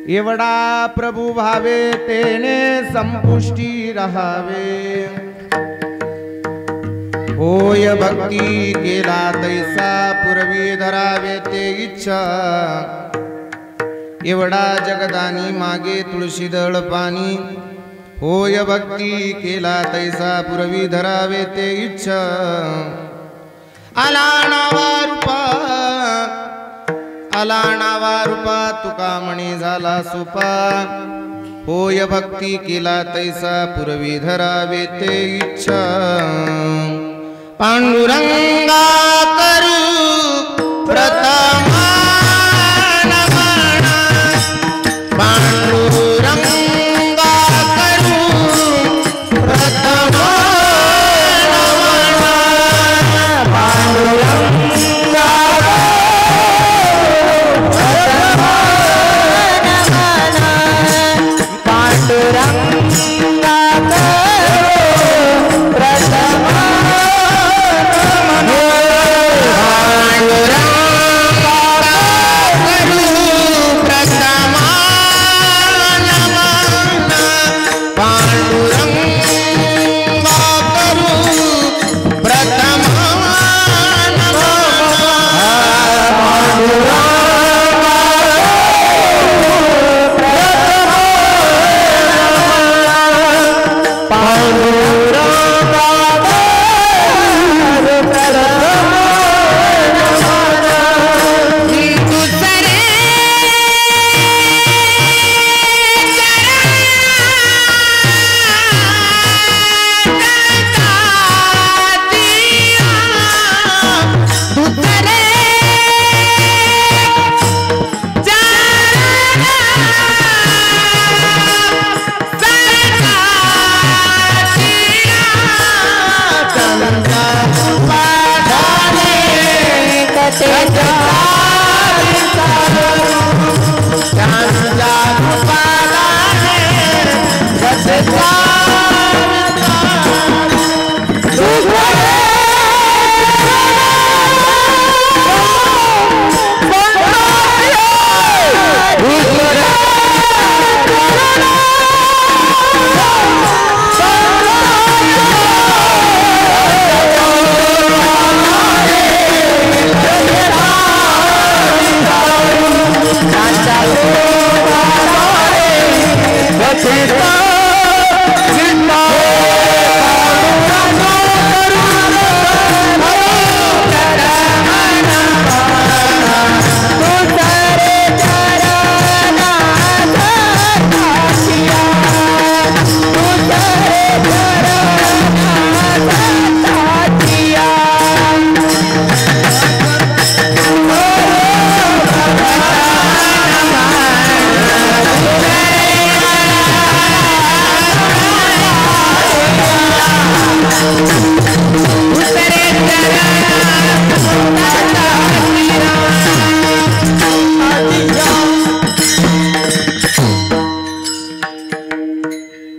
एवढा प्रभु भावे तेने संपुष्टी रहावे। होय भक्ती केला तैसा पुरवी धरावे ते इच्छा। एवढा जगदानी मागे तुळशी दळ पाणी। होय भक्ती केला तैसा पुरवी धरावे ते इच्छा। आला नावा रूपा आला नावा रूपा तुका म्हणे झाला सोपा। होय भक्ती केला तैसा पुरवी धरावे ते इच्छा। पांडुरंगा करू प्रथमा नमन। पांडुरंगा करू प्रथमा नमन। पांडुरंगा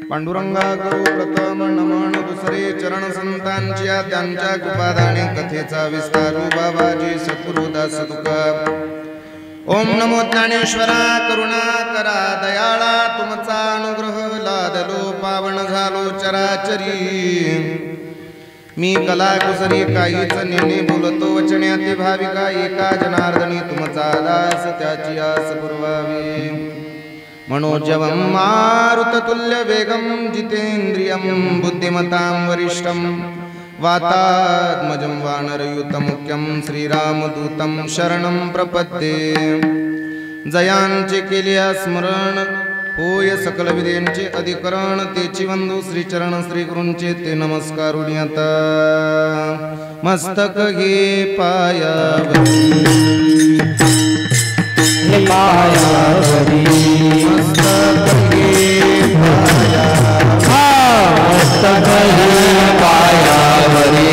पांडुरंगा करू प्रथम नमन दुसरे चरण संतांच्या त्यांच्या कृपादाने कथेचा विस्तारू बाबाजी सद्गुरुदास तुका। ओम नमो ज्ञानेश्वरा करुणा करा दयाळा तुमचा अनुग्रह लादलो पावन झालो चराचरी। मी कला कुसरी काहीच नेने बोलतो वचने अति भाविका एका जनार्दनी तुमचा दास त्याची आस पुरवावी। मनोजवं मारुततुल्य वेगं जितेन्द्रियं बुद्धिमतां वरिष्ठं वातात्मजं वानरयुतमुख्यं श्रीरामदूतं शरणं प्रपद्ये। जयांचे केल्या स्मरण होय सकल विद्यांचे अधिकरण तेची वंदू श्रीचरण श्रीगुरूंचे ते नमस्कारुणी आता। मस्तक घे पायावरी पायावरी मस्तक घे मस्तक घे पायावरी।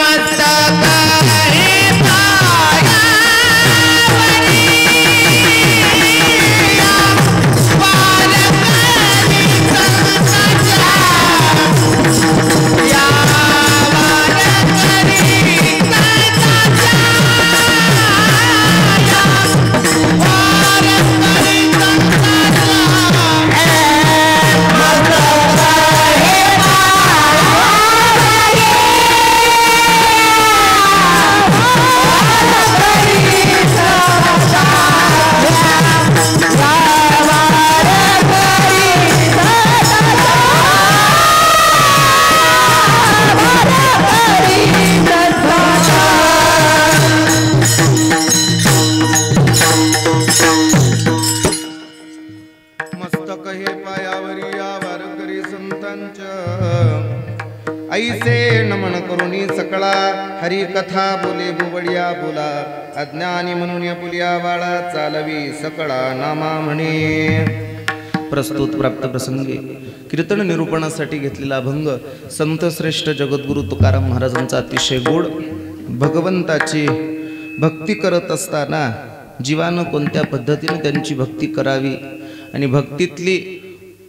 मस्तक ऐसे नमन करुणी सकळा हरी कथा बोले बुबडिया बोला अज्ञानी म्हणून पुलिया बाळा चालवी सकळा नामा म्हणे. प्रस्तुत प्राप्त प्रसंगी कीर्तन निरूपणासाठी घेतलेला अभंग संत श्रेष्ठ जगद्गुरु तुकाराम महाराजांचा अतिशय गोड. भगवंताची भक्ती करत असताना जीवानं कोणत्या पद्धतीने त्यांची भक्ती करावी आणि भक्तीतली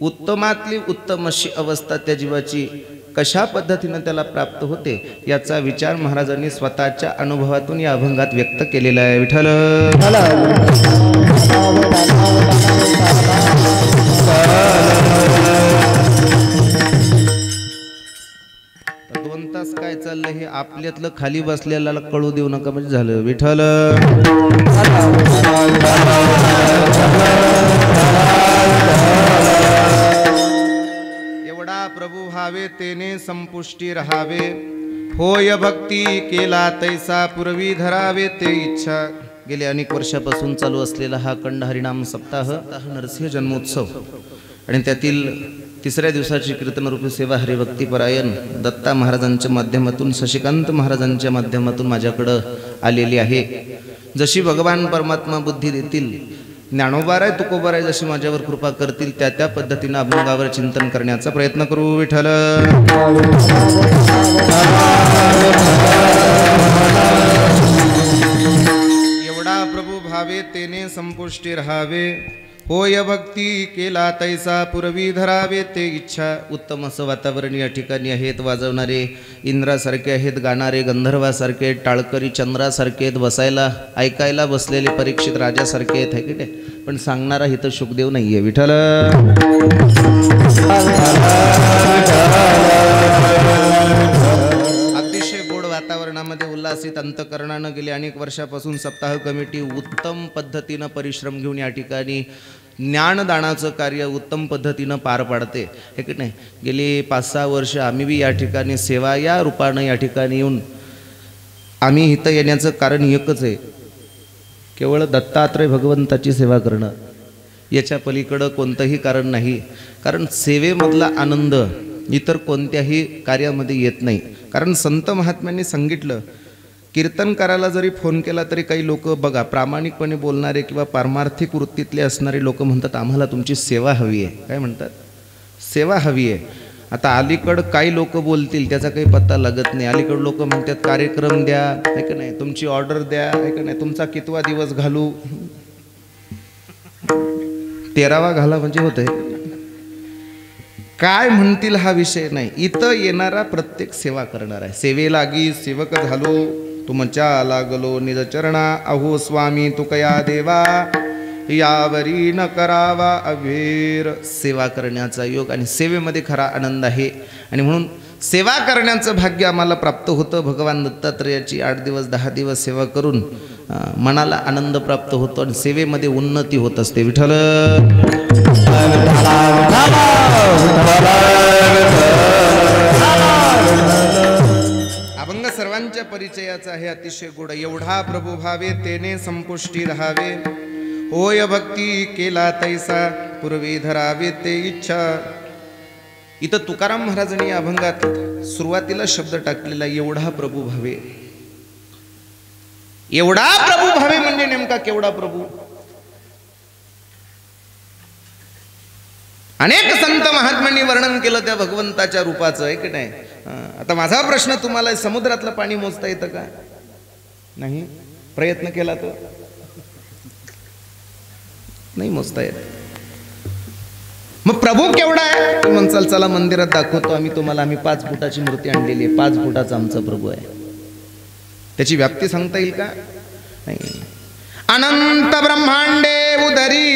उत्तमातली उत्तम अशी अवस्था त्या जीवाची कशा पद्धतीने त्याला प्राप्त होते याचा विचार महाराजांनी स्वतःच्या अनुभवातून या अभंगात व्यक्त केलेला आहे. विठ्ठल दोन तास काय चाललंय हे आपल्यातलं खाली बसलेला कळू देऊ नका म्हणजे झालं. विठ्ठल एवढा प्रभू व्हावे तेने संपुष्टी रहावे होय भक्ती केला तैसा पूर्वी धरावे ते इच्छा. गेले अनेक वर्षापासून चालू असलेला हा अखंड हरिनाम सप्ताह नरसिंह जन्मोत्सव आणि त्यातील तिसऱ्या दिवसाची कीर्तनरूपी सेवा हरिभक्तीपरायण दत्ता महाराजांच्या माध्यमातून शशिकांत महाराजांच्या माध्यमातून माझ्याकडं आलेली आहे. जशी भगवान परमात्मा बुद्धी देतील ज्ञानोबाराय तुकोबाराय जशी माझ्यावर कृपा करतील त्या त्या पद्धतीने अभंगावर चिंतन करण्याचा प्रयत्न करू. विठ्ठल एवढा प्रभू भावे तेने संपुष्टी रहावे होय भक्ती केला तैसा पूर्वी धरावे ते इच्छा. उत्तम असं वातावरण या ठिकाणी आहेत. वाजवणारे इंद्रासारखे आहेत, गाणारे गंधर्वासारखे, टाळकरी चंद्रासारखे आहेत, बसायला ऐकायला बसलेले परीक्षित राजासारखे आहेत है की नाही. पण सांगणारा हित शुकदेव नाहीये. विठ्ठल अतिशय गोड वातावरणामध्ये उल्हासित अंतकरणानं गेले अनेक वर्षापासून सप्ताह कमिटी उत्तम पद्धतीनं परिश्रम घेऊन या ठिकाणी ज्ञानदानाचं कार्य उत्तम पद्धतीनं पार पाडते हे की नाही. गेली 5-6 वर्ष आम्ही बी या ठिकाणी सेवा या रूपानं या ठिकाणी येऊन आम्ही इथं येण्याचं कारण एकच आहे, केवळ दत्तात्रय भगवंताची सेवा करणं. याच्या पलीकडं कोणतंही कारण नाही. कारण सेवेमधला आनंद इतर कोणत्याही कार्यामध्ये येत नाही. कारण संत महात्म्यांनी सांगितलं कीर्तनकाराला जरी फोन केला तरी काही लोक बघा प्रामाणिकपणे बोलणारे किंवा पारमार्थिक वृत्तीतले असणारे लोक म्हणतात आम्हाला तुमची सेवा हवी आहे. काय म्हणतात? सेवा हवी आहे. आता अलीकडं काही लोक बोलतील त्याचा काही पत्ता लागत नाही. अलीकडं लोक म्हणतात कार्यक्रम द्या आहे का नाही, तुमची ऑर्डर द्या आहे का नाही, तुमचा कितवा दिवस घालू, 13वा घाला म्हणजे होतंय. काय म्हणतील हा विषय नाही. इथं येणारा प्रत्येक सेवा करणार आहे. सेवेलागी सेवक झालो तुमच्या लागलो निज चरणा अहो स्वामी तुकया देवा यावरी न करावा अवेर. सेवा करण्याचा योग आणि सेवेमध्ये खरा आनंद आहे आणि म्हणून सेवा करण्याचं भाग्य आम्हाला प्राप्त होतं. भगवान दत्तात्रयाची 8 दिवस 10 दिवस सेवा करून मनाला आनंद प्राप्त होतो आणि सेवेमध्ये उन्नती होत असते. विठ्ठल अभंग सर्वांच्या परिचयाचा आहे, अतिशय गोड. एवढा प्रभू भावे तेने संपुष्टी रहावे होय भक्ती केला तैसा पूर्वी धरावे ते इच्छा. इथं तुकाराम महाराजांनी या अभंगात सुरुवातीला शब्द टाकलेला एवढा प्रभू भावे. एवढा प्रभू भावे म्हणजे नेमका केवढा प्रभू? अनेक संत महात्म्यांनी वर्णन केलं त्या भगवंताच्या रूपाचं आहे की नाही. आता माझा प्रश्न तुम्हाला, समुद्रातलं पाणी मोजता येतं का? नाही. प्रयत्न केला तर नाही मोजता येत. मग प्रभू केवढा आहे? म्हणसाल चला मंदिरात दाखवतो आम्ही तुम्हाला, आम्ही 5 फुटाची मूर्ती आणलेली आहे, 5 फुटाचा आमचा प्रभू आहे. त्याची व्याप्ती सांगता येईल का? नाही. अनंत ब्रह्मांडे उदरी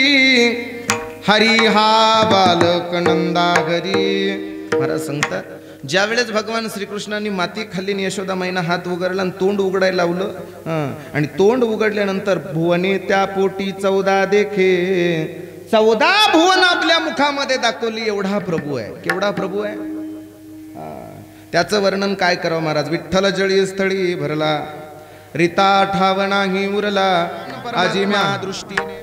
हरी हा बालक नंदा घरी. महाराज सांगतात ज्या वेळेस भगवान श्रीकृष्णांनी माती खाल्ली यशोदा माईना हात उघडला आणि तोंड उघडायला लावलं आणि तोंड उघडल्यानंतर भुवने त्या पोटी 14 देखे, 14 भुवन आपल्या मुखामध्ये दाखवली. एवढा प्रभू आहे. केवढा प्रभू आहे? त्याचं वर्णन काय करावं महाराज. विठ्ठल जळी स्थळी भरला रीता ठाव नाही उरला आजिम्या दृष्टीने.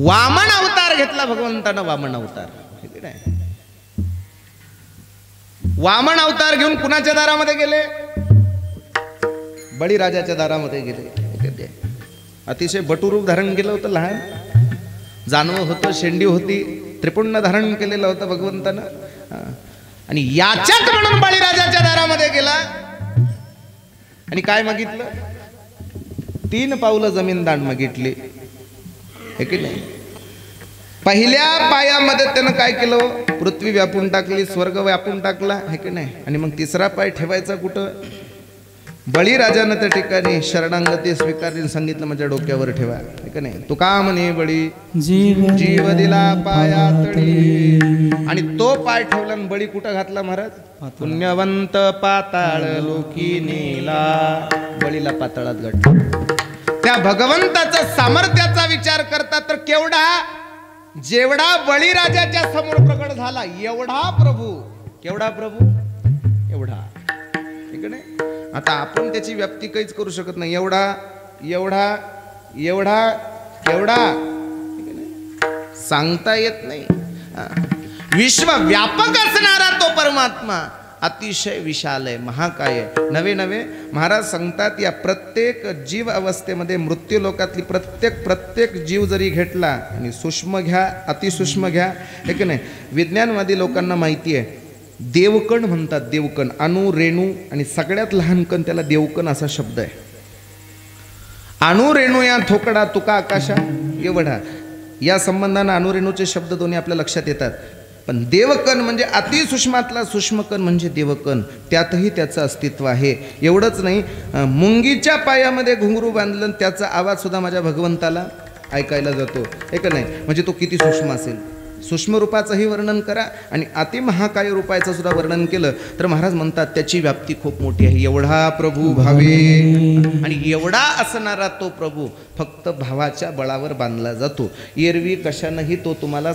वामन अवतार घेतला भगवंतानं, वामन अवतार. वामन अवतार घेऊन कुणाच्या दारामध्ये गेले? बळीराजाच्या दारामध्ये गेले. अतिशय बटूरूप धारण केलं होतं, लहान जानवं होतं, शेंडी होती, त्रिपुंड धारण केलेलं होतं भगवंतानं. आणि याच्यात म्हणून बळीराजाच्या दारामध्ये गेला आणि काय मागितलं? 3 पावलं जमीन दान मागितली, हे की नाही? पहिल्या पायामध्ये त्यानं काय केलं? पृथ्वी व्यापून टाकली, स्वर्ग व्यापून टाकला, हे की नाही? आणि मग 3रा पाय ठेवायचा कुठं? बळीराजानं त्या ठिकाणी शरणांगती स्वीकारली, सांगितलं माझ्या डोक्यावर ठेवा, हे की नाही? तू का म्हणे बळी जीव दिला पायातळी. आणि तो पाय ठेवला आणि बळी कुठं घातला महाराज? पुण्यवंत पाताळ लोकी नेला. बळीला पाताळात घातला. त्या भगवंताचा सामर्थ्याचा विचार करता तर केवढा, जेवढा बळीराजाच्या समोर प्रकट झाला एवढा प्रभू, केवढा प्रभू, एवढा, ठीक आहे? आता आपण त्याची व्याप्ती काहीच करू शकत नाही. एवढा एवढा एवढा केवढा सांगता येत नाही. विश्व व्यापक असणारा तो परमात्मा अतिशय विशाल आहे, महाकाय आहे. नवे नवे महाराज सांगतात, या प्रत्येक जीव अवस्थेमध्ये मृत्यू लोकातली प्रत्येक जीव जरी घेतला आणि सूक्ष्म घ्या, अतिसूक्ष्म घ्या, हे की नाही? विज्ञानवादी लोकांना माहिती आहे, देवकण म्हणतात, देवकण, अणु, रेणू आणि सगळ्यात लहान कण, त्याला देवकण असा शब्द आहे. अणु रेणू या थोकडा तुका आकाशा एवढा, या संबंधानं अणुरेणूचे शब्द दोन्ही आपल्या लक्षात येतात. पण देवकण म्हणजे अतिसूक्ष्मातला सूक्ष्मकण म्हणजे देवकण, त्यातही त्याचं अस्तित्व आहे. एवढंच नाही, मुंगीच्या पायामध्ये घुंगरू बांधलं त्याचा आवाज सुद्धा माझ्या भगवंताला ऐकायला जातो, हे का नाही? म्हणजे तो किती सूक्ष्म असेल. सूक्ष्म रूपाचंही वर्णन करा आणि अतिमहाकाय रूपाचं सुद्धा वर्णन केलं तर महाराज म्हणतात त्याची व्याप्ती खूप मोठी आहे. एवढा प्रभू भावे, आणि एवढा असणारा तो प्रभू फक्त भावाच्या बळावर बांधला जातो. एरवी कशानंही तो तुम्हाला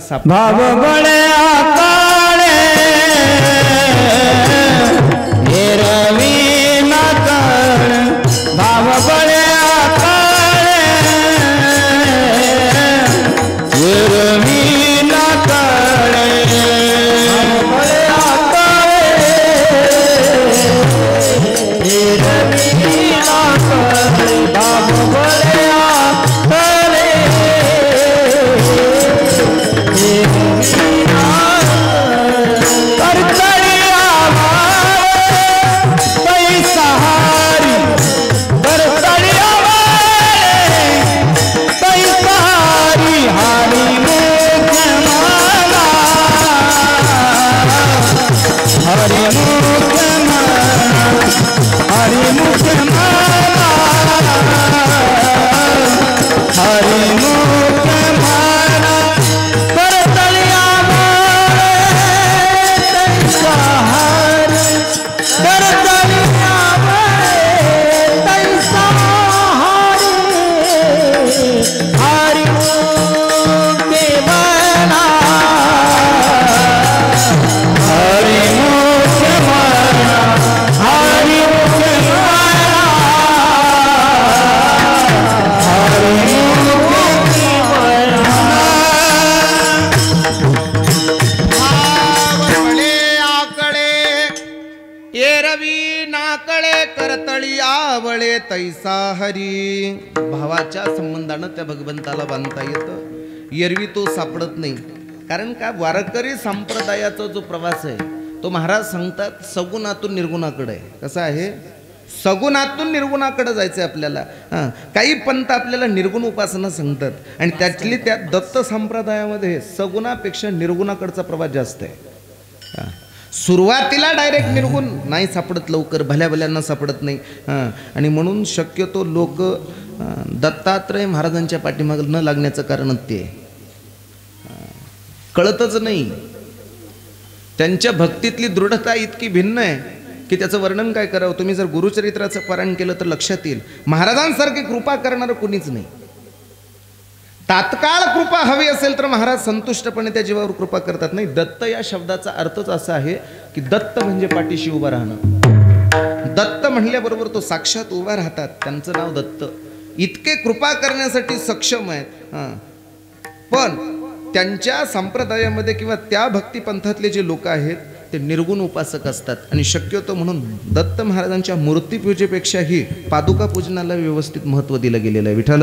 तैसा हरी. भावाच्या संबंधानं त्या भगवंताला बांधता येतं. एरवी तो सापडत नाही. कारण का, वारकरी संप्रदायाचा जो प्रवास आहे तो महाराज सांगतात सगुणातून निर्गुणाकडे आहे. कसा आहे? सगुणातून निर्गुणाकडे जायचं आहे आपल्याला. काही पंथ आपल्याला निर्गुण उपासना सांगतात आणि त्यातली त्या दत्त संप्रदायामध्ये सगुणापेक्षा निर्गुणाकडचा प्रवास जास्त आहे. सुरुवातीला डायरेक्ट निर्गुण नाही सापडत, लवकर भल्या भल्यांना सापडत नाही. आणि म्हणून शक्यतो लोक दत्तात्रय महाराजांच्या पाठीमागे न लागण्याचं कारणच ते कळतच नाही. त्यांच्या भक्तीतली दृढता इतकी भिन्न आहे की त्याचं वर्णन काय करावं. तुम्ही जर गुरुचरित्राचं पारायण केलं तर लक्षात येईल, महाराजांसारखी कृपा करणारं कुणीच नाही. तात्काळ कृपा हवी असेल तर महाराज संतुष्टपणे त्या जीवावर कृपा करतात. नाही, दत्त या शब्दाचा अर्थच असा आहे की दत्त म्हणजे पाठीशी उभा राहणं. दत्त म्हणल्याबरोबर तो साक्षात उभा राहतात, त्यांचं नाव दत्त. इतके कृपा करण्यासाठी सक्षम आहेत. पण त्यांच्या संप्रदायामध्ये किंवा त्या भक्तिपंथातले जे लोक आहेत ते निर्गुण उपासक असतात. आणि शक्यतो म्हणून दत्त महाराजांच्या मूर्तीपूजेपेक्षाही पादुका पूजनाला व्यवस्थित महत्त्व दिलं गेलेलं आहे. विठ्ठल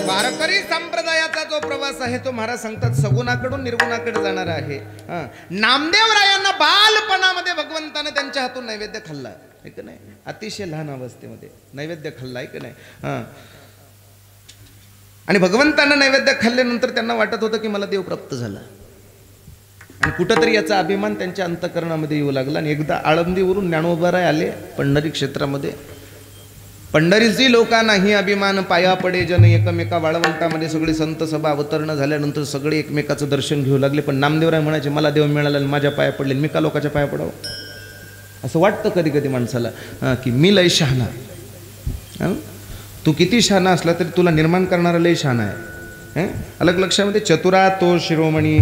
वारकरी संप्रदायाचा जो प्रवास आहे तो महाराज सांगतात सगुणाकडून निर्गुणाकडे जाणार आहे. नामदेवरायांना बालपणामध्ये भगवंतानं त्यांच्या हातून नैवेद्य खाल्ला आहे की नाही, अतिशय लहान अवस्थेमध्ये नैवेद्य खाल्ला आहे की नाही. आणि भगवंतानं नैवेद्य खाल्ल्यानंतर त्यांना वाटत होतं की मला देव प्राप्त झाला. आणि कुठंतरी याचा अभिमान त्यांच्या अंतःकरणामध्ये येऊ लागला. आणि एकदा आळंदीवरून ज्ञानोबाराय आले पंढरी क्षेत्रामध्ये. पंढरीची लोकांनाही अभिमान पाया पडे जन एकमेका वाळवंटामध्ये सगळी संत सभा अवतरण झाल्यानंतर सगळे एकमेकाचं दर्शन घेऊ लागले. पण नामदेवराय म्हणायचे मला देव मिळाला आणि माझ्या पाया पडले, मी का लोकांच्या पाया पडावं. असं वाटतं कधी कधी माणसाला की मी लय शहाणा. तू किती शहाणा असला तरी तुला निर्माण करणारा लय शहाणा आहे. अलग लक्षामध्ये चतुरा तो शिरोमणी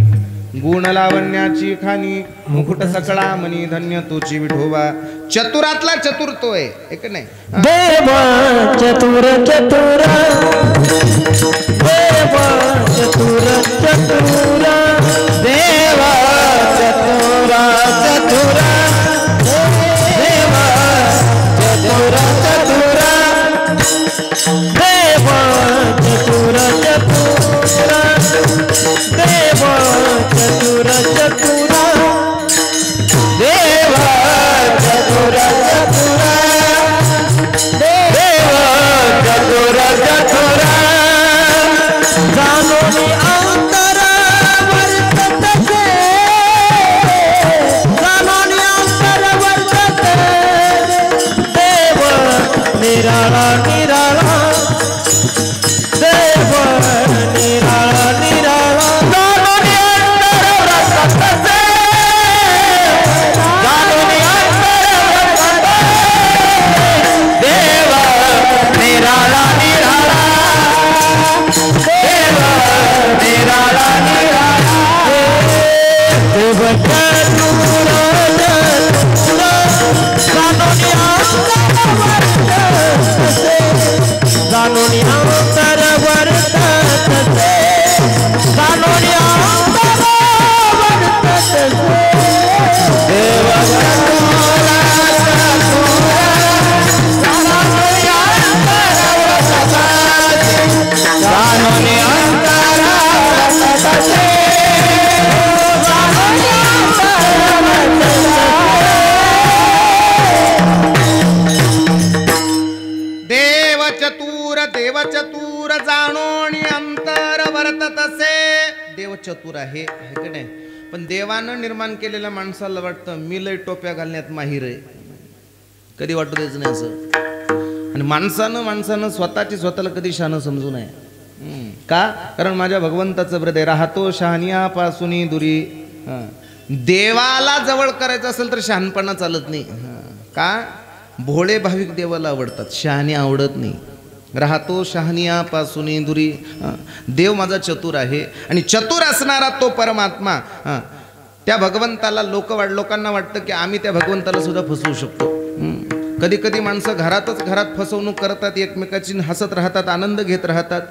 गुण लावण्याची खानी मुकुट सकळा मनी धन्य तोची विठोबा. चतुरातला चतुर तो आहे एक नाही. देवा चतुर चतुर देवा चतुर चतुर देवा चतुर चतुर देवा चतुर चतुर देवा चतुर चतुर देवा चतुर चतुर देवा चतुर चतुर देवा चतुर चतुर जाणून अंतर वर्तते जाणून अंतर वर्तते देव निराळा निराळा देव निराळा निराळा देवचतुर जाणोनी अंतर वर्तत असे. देव चतुर आहे की नाही. पण देवानं निर्माण केलेल्या माणसाला वाटतं मी लय टोप्या घालण्यात माहीर आहे. कधी वाटू द्यायचं नाही असं. आणि माणसानं स्वतःला कधी शहाणं समजू नये. का? कारण माझ्या भगवंताचं हृदय राहतो शहानियापासून दुरी. देवाला जवळ करायचं असेल तर शहाणपणा चालत नाही. का? भोळे भाविक देवाला आवडतात, शहाणी आवडत नाही. राहतो शहानियापासून दुरी. देव माझा चतुर आहे. आणि चतुर असणारा तो परमात्मा त्या भगवंताला लोकांना वाटतं की आम्ही त्या भगवंताला सुद्धा फसवू शकतो. कधी कधी माणसं घरात फसवणूक करतात, एकमेकाची हसत राहतात, आनंद घेत राहतात.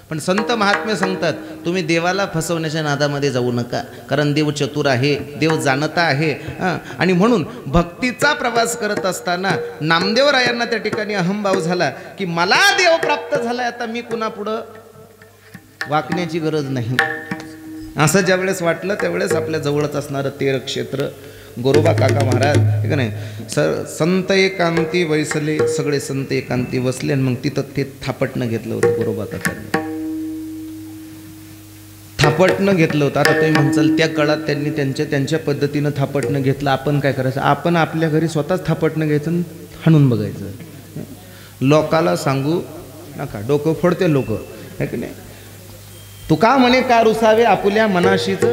पण संत महात्मे सांगतात तुम्ही देवाला फसवण्याच्या नादामध्ये जाऊ नका. कारण देव चतुर आहे, देव जाणता आहे. आणि म्हणून भक्तीचा प्रवास करत असताना नामदेवरायांना त्या ठिकाणी अहंभाव झाला की मला देव प्राप्त झालाय, आता मी कुणा पुढं वाकण्याची गरज नाही. असं ज्यावेळेस वाटलं त्यावेळेस आपल्या जवळच असणारं तीर्थक्षेत्र गोरोबा काका महाराज ठीक नाही. संत एकांती वैसले, सगळे संत एकांती वसले. आणि मग तिथं ते थापटणं घेतलं होतं गोरोबा काकांनी. थापटणं घेतलं होतं. आता तुम्ही म्हणसाल त्या काळात त्यांनी त्यांच्या पद्धतीनं थापटणं घेतलं. आपण काय करायचं? आपण आपल्या घरी स्वतःच थापटणं घ्यायचं आणि हाणून बघायचं. लोकाला सांगू नका, डोकं फोडते लोक है की नाही. तू का म्हणे का रुसावे आपुल्या मनाशीच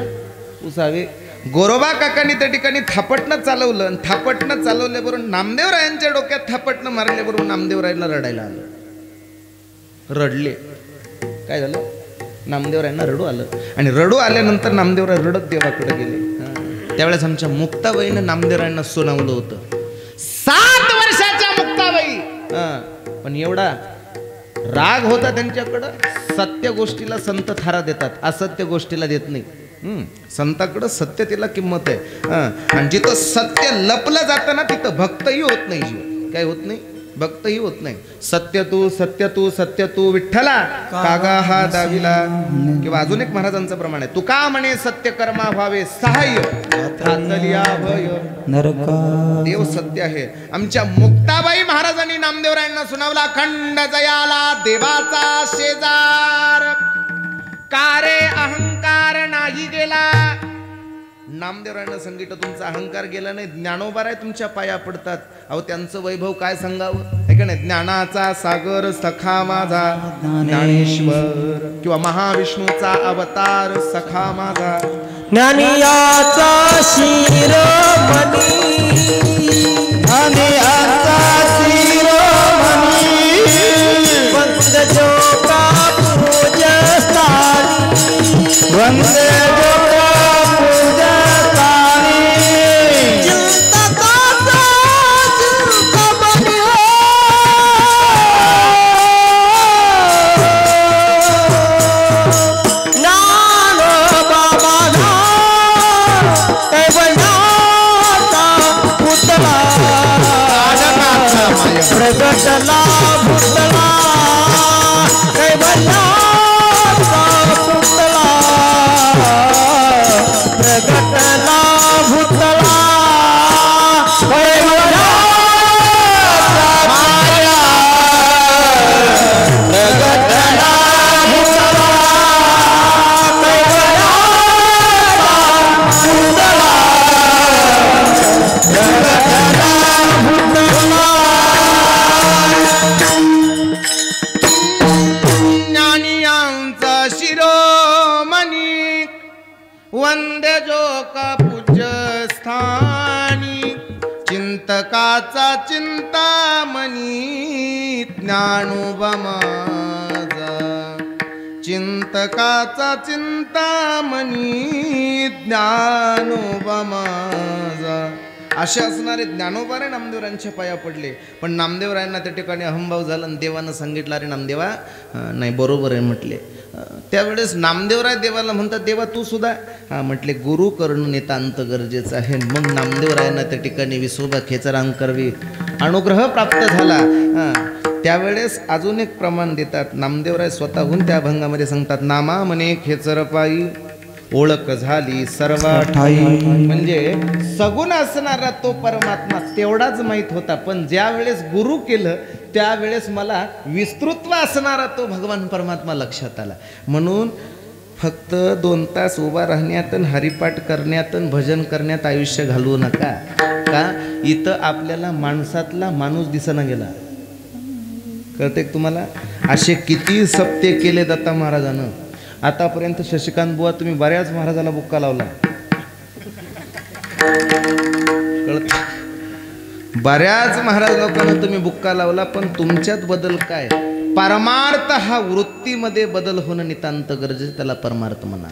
उसावे. गोरोबा काकांनी त्या ठिकाणी थापटणं चालवलं. आणि थापटणं चालवल्याबरोबर नामदेवरायांच्या डोक्यात थापटणं मारल्याबरोबर नामदेवरायांना रडायला आलं. रडले. काय झालं? नामदेवरायांना रडू आलं. आणि रडू आल्यानंतर नामदेवराय रडत देवाकडे गेले. त्यावेळेस आमच्या मुक्ताबाईनं नामदेवरायांना सुनावलं होतं. 7 वर्षाच्या मुक्ता पण एवढा राग होता त्यांच्याकडं, सत्य गोष्टीला संत थारा देतात, असत्य गोष्टीला देत नाही. संताकडं सत्यतेला किंमत आहे. आणि जिथं सत्य लपलं जातं ना तिथं भक्तही होत नाही. जीव काय होत नाही, भक्तही होत नाही. सत्य तू सत्य तू सत्य तू विठ्ठला कागा हा दाविला. किंवा अजून एक महाराजांचं प्रमाण आहे, तुका म्हणे सत्य कर्मा व्हावे सहाय्य हातलिया भय. देव सत्य आहे. आमच्या मुक्ताबाई महाराजांनी नामदेवरायांना सुनावला, खंड जयाला देवाचा शेजार कारे अहंकार नाही गेला. नामदेवरायांना सांगितलं तुमचा अहंकार गेला नाही, ज्ञानोबा आहे तुमच्या पाया पडतात. अहो त्यांचं वैभव काय सांगावं, आहे का नाही. ज्ञानाचा सागर सखा माझा ज्ञानेश्वर, किंवा महाविष्णूचा अवतार सखा माझा ज्ञानियाचा शिरोमणी, ज्ञानियाचा शिरोमणी, वंद जो का पूजस्थानी, वंद जो का पूजस्थानी, चिंतकाचा चिंतामणी हो. प्रगटला पुतळा कैवल्याचा पुतळा, प्रगटला पुतळा कैवल्याचा माया, प्रगटला पुतळा कैवल्याचा पुतळा, प्रगटला पुतळा. ज्ञानियांचा शिरोमणी, वंदे जो का पूज्य स्थानी, चिंतकाचा चिंतामणी ज्ञानोबा माझा, चिंतकाचा चिंतामणी ज्ञानोबा माझा. असे असणारे ज्ञानोबारे नामदेवरायांच्या पाया पडले. पण नामदेवरायांना त्या ठिकाणी अहंभाव झाला आणि देवानं सांगितलं, अरे नामदेवा नाही बरोबर आहे म्हटले. त्यावेळेस नामदेवराय देवाला म्हणतात, देवा तू सुद्धा. म्हटले गुरु करणं नितांत गरजेचं आहे. मग नामदेवरायांना त्या ठिकाणी विसोबा खेचरांग करवी अनुग्रह प्राप्त झाला. त्यावेळेस अजून एक प्रमाण देतात. नामदेवराय स्वतःहून त्या अभंगामध्ये सांगतात, नामा म्हणे खेचर पायी ओळख झाली सर्व ठाई. म्हणजे सगुण असणारा तो परमात्मा तेवढाच माहीत होता, पण ज्या वेळेस गुरु केलं त्यावेळेस मला विस्तृत्व असणारा तो भगवान परमात्मा लक्षात आला. म्हणून फक्त 2 तास उभा राहण्यात, हरिपाठ करण्यात, भजन करण्यात आयुष्य घालवू नका. का इथं आपल्याला माणसातला माणूस दिसना गेला. कळते तुम्हाला. असे किती सप्ते केले दत्ता महाराजानं. आतापर्यंत शशिकांत बुवा तुम्ही बऱ्याच महाराजाला बुक्का लावला, कळत. बऱ्याच महाराज लोकांना तुम्ही बुक्का लावला, पण तुमच्यात बदल काय. परमार्थ हा वृत्तीमध्ये बदल होणं नितांत गरजेचं, त्याला परमार्थ म्हणा.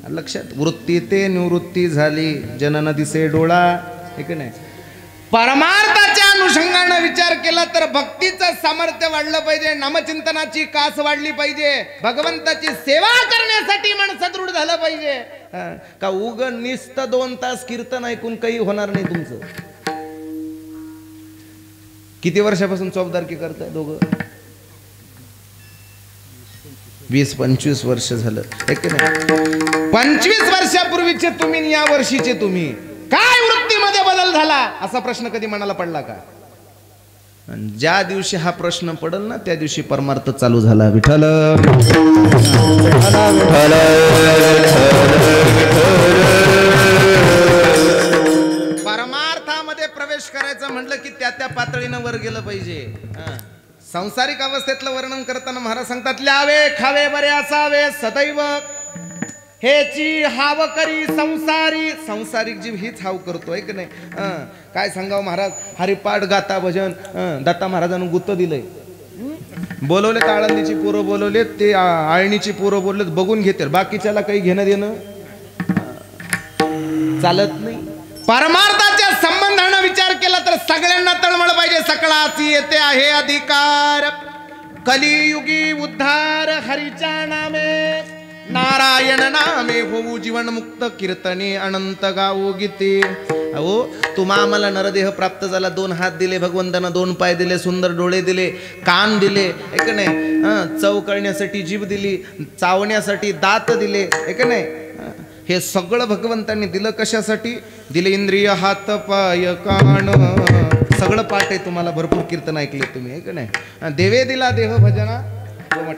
लक्षात. वृत्ती ते निवृत्ती झाली, जनन दिसे डोळा, ठीक नाही. परमार्थाच्या अनुषंगाने विचार केला तर भक्तीचं सामर्थ्य वाढलं पाहिजे, नामचिंतनाची कास वाढली पाहिजे, भगवंताची सेवा करण्यासाठी मन सदृढ झालं पाहिजे. का उग निस्त 2 तास कीर्तन ऐकून काही होणार नाही तुमचं. किती वर्षापासून चौबदारकी करताय दोघं? 20-25 वर्ष झालं. 25 वर्षापूर्वीचे तुम्ही आणि या वर्षीचे तुम्ही, काय वृत्तीमध्ये बदल झाला असा प्रश्न कधी मनाला पडला का? ज्या दिवशी हा प्रश्न पडल ना त्या दिवशी परमार्थ चालू झाला. विठ्ठल परमार्थामध्ये प्रवेश करायचं म्हटलं की त्या पातळीनं वर गेलं पाहिजे. सांसारिक अवस्थेतलं वर्णन करताना महाराज सांगतात, ल्यावे खावे बरे असावे सदैव हेची हाव करी संसारी. सांसारिक जीव हीच हाव करतोय की नाही. काय सांगावं महाराज, हरिपाठ गाता भजन दत्ता महाराजांनी गुत्त दिलंय. बोलवले आळंदीची पोरं बोलवले, ते आळणीची पोरं बोललेत, बघून घेतील, बाकीच्याला काही घेणं देणं चालत नाही. परमार्थाच्या संबंधानं विचार केला तर सगळ्यांना तळमळ पाहिजे. सकळाची येते आहे अधिकार. कलियुगी उद्धार हरीच्या नामे, नारायण नामे होऊ जीवन मुक्त, कीर्तने अनंत गाऊ गीते. अहो तुम्हा आम्हाला नरदेह प्राप्त झाला, 2 हात दिले भगवंतानं, 2 पाय दिले, सुंदर डोळे दिले, कान दिले, ऐक नाही, चव करण्यासाठी जीभ दिली, चावण्यासाठी दात दिले, ऐक नाही. हे सगळं भगवंतांनी दिलं कशासाठी? दिले इंद्रिय, हात पाय कान, सगळं पाठ आहे तुम्हाला, भरपूर कीर्तन ऐकले तुम्ही, ऐक नाही. देवे दिला देह भजना,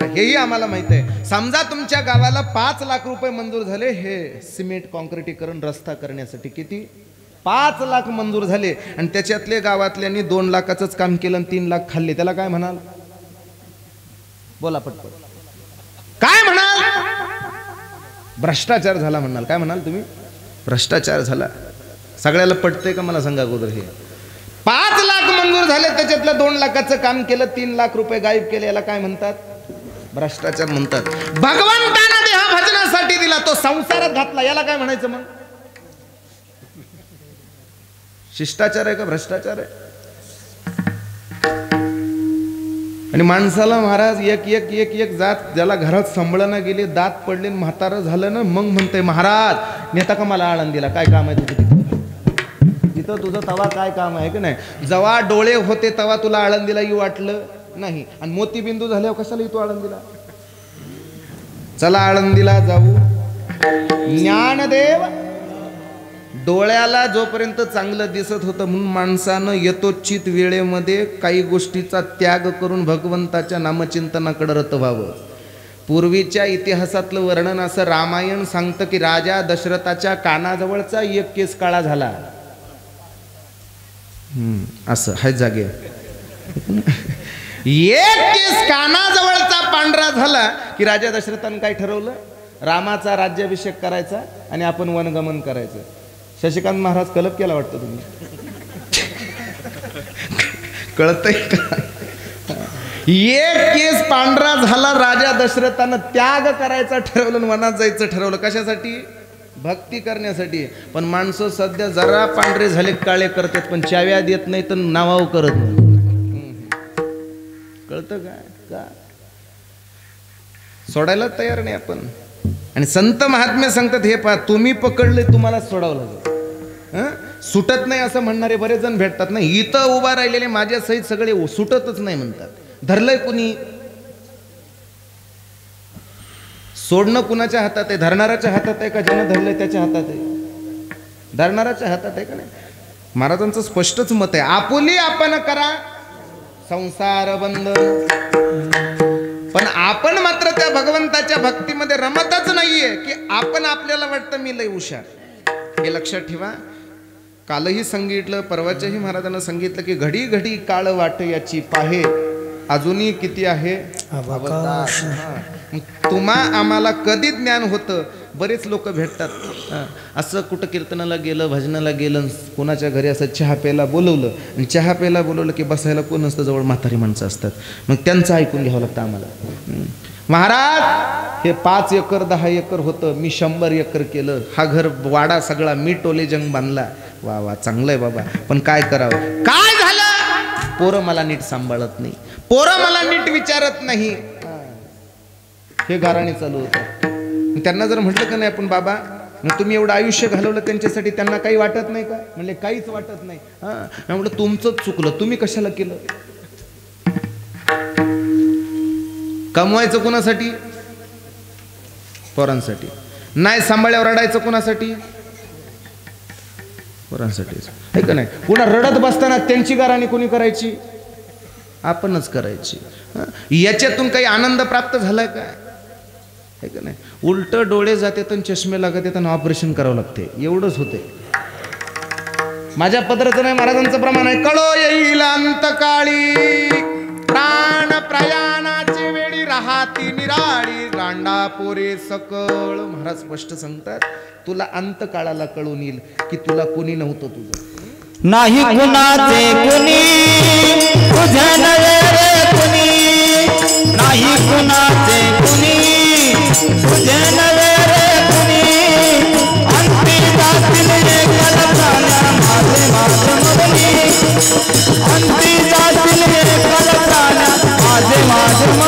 हेही आम्हाला माहित आहे. समजा तुमच्या गावाला 5 लाख रुपये मंजूर झाले हे सिमेंट कॉन्क्रिटीकरण रस्ता करण्यासाठी. किती? 5 लाख मंजूर झाले आणि त्याच्यातले गावातल्यांनी 2 लाखाचंच काम केलं आणि 3 लाख खाल्ले. त्याला काय म्हणाल? बोला पटपट, काय म्हणाल? भ्रष्टाचार झाला म्हणाल. काय म्हणाल तुम्ही? भ्रष्टाचार झाला. सगळ्याला पटतंय का मला सांगा अगोदर? हे 5 लाख मंजूर झाले, त्याच्यातलं 2 लाखाचं काम केलं, 3 लाख रुपये गायब केले, याला काय म्हणतात? भ्रष्टाचार म्हणतात. भगवंतानं देह भजनासाठी दिला, तो संसारात घातला, याला काय म्हणायचं मग? शिष्टाचार आहे का भ्रष्टाचार आहे? आणि माणसाला महाराज एक एक एक एक जात, ज्याला घरात सांभाळणं गेले, दात पडले, म्हातारं झालं ना, मग म्हणते महाराज नेता का मला आळंदीला, काय काम आहे तुझं तिथं, तुझं तवा काय काम आहे की नाही? जेव्हा डोळे होते तेव्हा तुला आळंदीला येऊ वाटलं नाही, आणि मोतीबिंदू झाल्यावर कशाला येतो आळंदीला? चला आळंदीला जाऊ. ज्ञानदेव डोळ्याला जोपर्यंत चांगलं दिसत होतं म्हणून माणसानं यथोचित वेळेमध्ये काही गोष्टीचा त्याग करून भगवंताच्या नामचिंतनाकडे रत व्हावं. पूर्वीच्या इतिहासातलं वर्णन असं रामायण सांगतं की राजा दशरथाच्या कानाजवळचा एक केस काळा झाला. असं हाय जागे, एक केस कानाजवळचा पांढरा झाला की राजा दशरथानं काय ठरवलं? रामाचा राज्याभिषेक करायचा आणि आपण वनगमन करायचं. शशिकांत महाराज कलप केला वाटतं तुम्ही, कळतंय का? एक केस पांढरा झाला, राजा दशरथानं त्याग करायचा ठरवलं, वनात जायचं ठरवलं. कशासाठी? भक्ती करण्यासाठी. पण माणसं सध्या जरा पांढरे झाले काळे करतात, पण चाव्या देत नाही तर नावाव करत नाही. कळतं का? सोडायला तयार नाही आपण. आणि संत महात्मे सांगतात हे पहा, तुम्ही पकडले तुम्हाला सोडावं लागेल. सुटत नाही असं म्हणणारे बरेच जण भेटतात ना, इथं उभा राहिलेले माझ्या सहित सगळे सुटतच नाही म्हणतात. धरलंय कुणी? सोडणं कुणाच्या हातात आहे? धरणाऱ्याच्या हातात आहे का ज्यानं धरलंय त्याच्या हातात आहे? धरणाऱ्याच्या हातात आहे का नाही? महाराजांचं स्पष्टच मत आहे, आपुली आपण करा संसार बंद. पण आपण मात्र त्या भगवंताच्या भक्तीमध्ये रमतच नाहीये की आपण आपल्याला वाटतं मी लय हुशार. हे लक्षात ठेवा. कालही सांगितलं, परवाच्याही महाराजांना सांगितलं की घडी घडी काळ वाट याची पाहे, अजूनही किती आहे तुम्हा आम्हाला कधी ज्ञान होतं. बरेच लोक भेटतात असं, कुठं कीर्तनाला गेलं, भजनाला गेलं, कोणाच्या घरी असं चहा प्यायला बोलवलं, आणि चहा प्यायला बोलवलं की बसायला कोण नसतं, जवळ म्हातारी माणसं असतात, मग त्यांचं ऐकून घ्यावं लागतं आम्हाला. महाराज हे 5 एकर 10 एकर होतं, मी 100 एकर केलं, हा घर वाडा सगळा मी टोलेजंग बांधला. वा वा, चांगलं आहे बाबा, पण काय करावं? काय झालं? पोरं मला नीट सांभाळत नाही, पोरं मला नीट विचारत नाही. हे गाराणे चालू होतं. त्यांना जर म्हटलं का नाही आपण, बाबा मग तुम्ही एवढं आयुष्य घालवलं त्यांच्यासाठी, त्यांना काही वाटत नाही का? म्हणले काहीच वाटत नाही. म्हटलं तुमचंच चुकलं, तुम्ही कशाला केलं? कमवायचं कोणासाठी? पोरांसाठी. नाही सांभाळ्यावर रडायचं कोणासाठी? पोरांसाठीच, आहे का नाही? पुन्हा रडत बसताना त्यांची गाराणी कोणी करायची? आपणच करायची. याच्यातून काही आनंद प्राप्त झाला का? आहे का नाही? उलट डोळे जाते तर चष्मे लागत येतात, ऑपरेशन करावं लागते, एवढंच होते. माझ्या पत्राचं नाही, महाराजांचं प्रमाण आहे. कळो येईल अंतकाळी, प्राण प्रयाणाची वेळी राहती निराळी, रांडा पोरे सकळ. महाराज स्पष्ट सांगतात, तुला अंतकाळाला कळून येईल की तुला कोणी नव्हतं तुझं. नाही कुणाचे कुणी, तुझ्या नव्हे रे कुणी, नाही कुणाचे कुणी, तुझ्या नव्हे रे कुणी. अंती जातील एकल प्राण्या माझे माझे मगनी, अंती जातील एकल प्राण्या माझे माझे मगनी.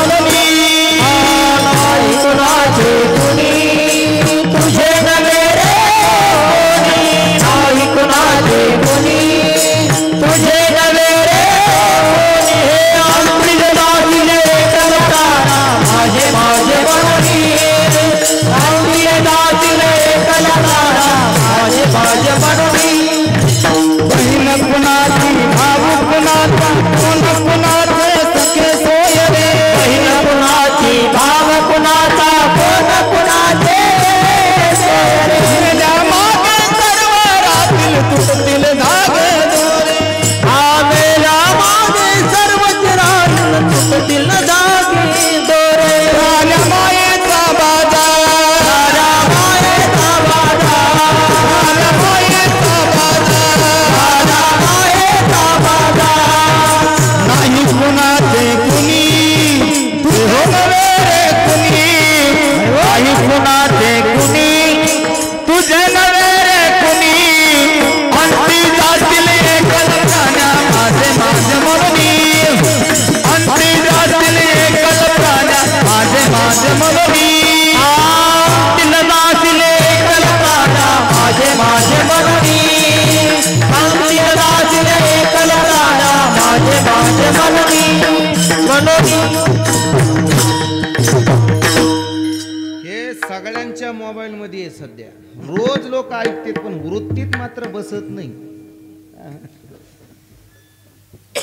सगळ्यांच्या मोबाईल मध्ये आहे सध्या. रोज लोक ऐकतात पण वृत्तीत मात्र बसत नाही.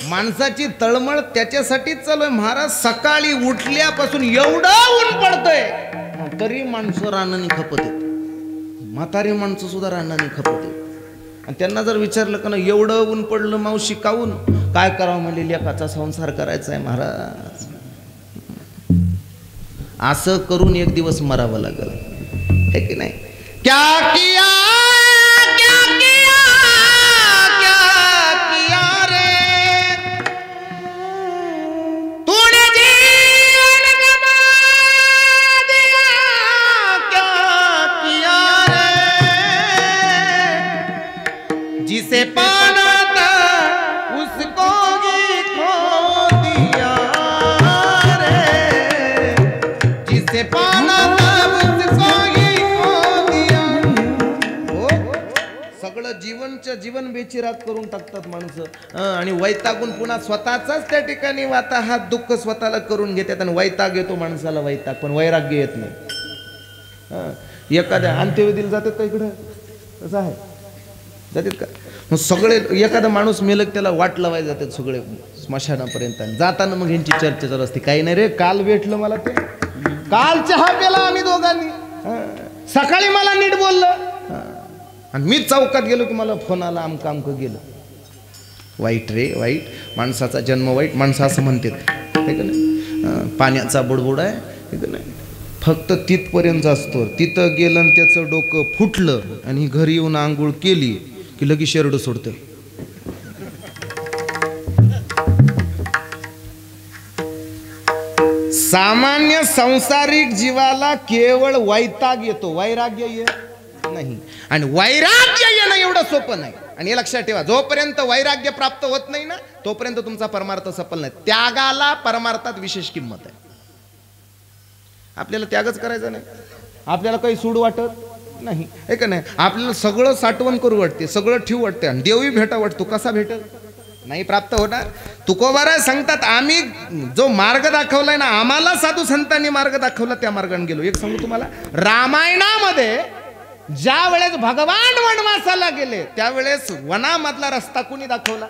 माणसाची तळमळ त्याच्यासाठीच चालू आहे महाराज. सकाळी उठल्यापासून एवढं ऊन पडतंय तरी माणसं रानाने खपत आहेत. म्हातारी माणसं सुद्धा रानाने खपत आहेत. आणि त्यांना जर विचारलं का ना एवढं ऊन पडलं मावशी काऊन, काय करावं म्हणले लेकाचा संसार करायचा आहे महाराज. असं करून एक दिवस मरावं लागल है की नाही. क्या किया क्या किया क्या किया रे तूने जीवन गवा दिया क्या किया रे जिसे पाना था उसको ही खो दिया रे जिसे पाना था उसको ही खो दिया. हो सगळं जीवन बेचिरात करून टाकतात माणसं आणि वैतागून पुन्हा स्वतःचाच त्या ठिकाणी वाता हा दुःख स्वतःला करून घेतात आणि वैताग येतो माणसाला वैताग, पण वैराग्य येत नाही. एखाद्या अंत्यविधीला जातात का इकडं कसं आहे जातात का मग सगळे एखादा माणूस मेलक त्याला वाट लावायला जातात सगळे स्मशानापर्यंत. जाताना मग यांची चर्चा चालू असते. काही नाही रे काल भेटलं मला ते, काल चहा प्याला आम्ही दोघांनी, सकाळी मला नीट बोललं आणि मी चौकात गेलो की मला फोन आला आमकं आमकं गेलं. वाईट रे वाईट. माणसाचा जन्म वाईट. माणसं असं म्हणतात हे का नाही. पाण्याचा बुडबुड आहे हे का नाही. फक्त तिथपर्यंत असतो. तिथं गेलं आणि त्याचं डोकं फुटलं आणि घरी येऊन आंघोळ केली की लगेच शेरडं सोडतं. सामान्य संसारिक जीवाला केवळ वैताग येतो, वैराग्य येत नाही. आणि वैराग्य येणं एवढं सोपं नाही. आणि हे लक्षात ठेवा, जोपर्यंत वैराग्य प्राप्त होत नाही ना तोपर्यंत तुमचा परमार्थ सफल नाही. त्यागाला परमार्थात विशेष किंमत आहे. आपल्याला त्यागच करायचा नाही, आपल्याला काही सूड वाटत नाही हे का नाही. आपल्याला सगळं साठवण करू वाटते, सगळं ठेवू वाटते आणि देवही भेटा वाटतो. कसा भेटल नाही प्राप्त होणार. तुकोबाराय सांगतात आम्ही जो मार्ग दाखवलाय ना आम्हाला साधू संतांनी मार्ग दाखवला त्या मार्गाने गेलो. एक सांगू तुम्हाला, रामायणामध्ये ज्या वेळेस भगवान वनवासाला गेले त्यावेळेस वनामधला रस्ता कोणी दाखवला.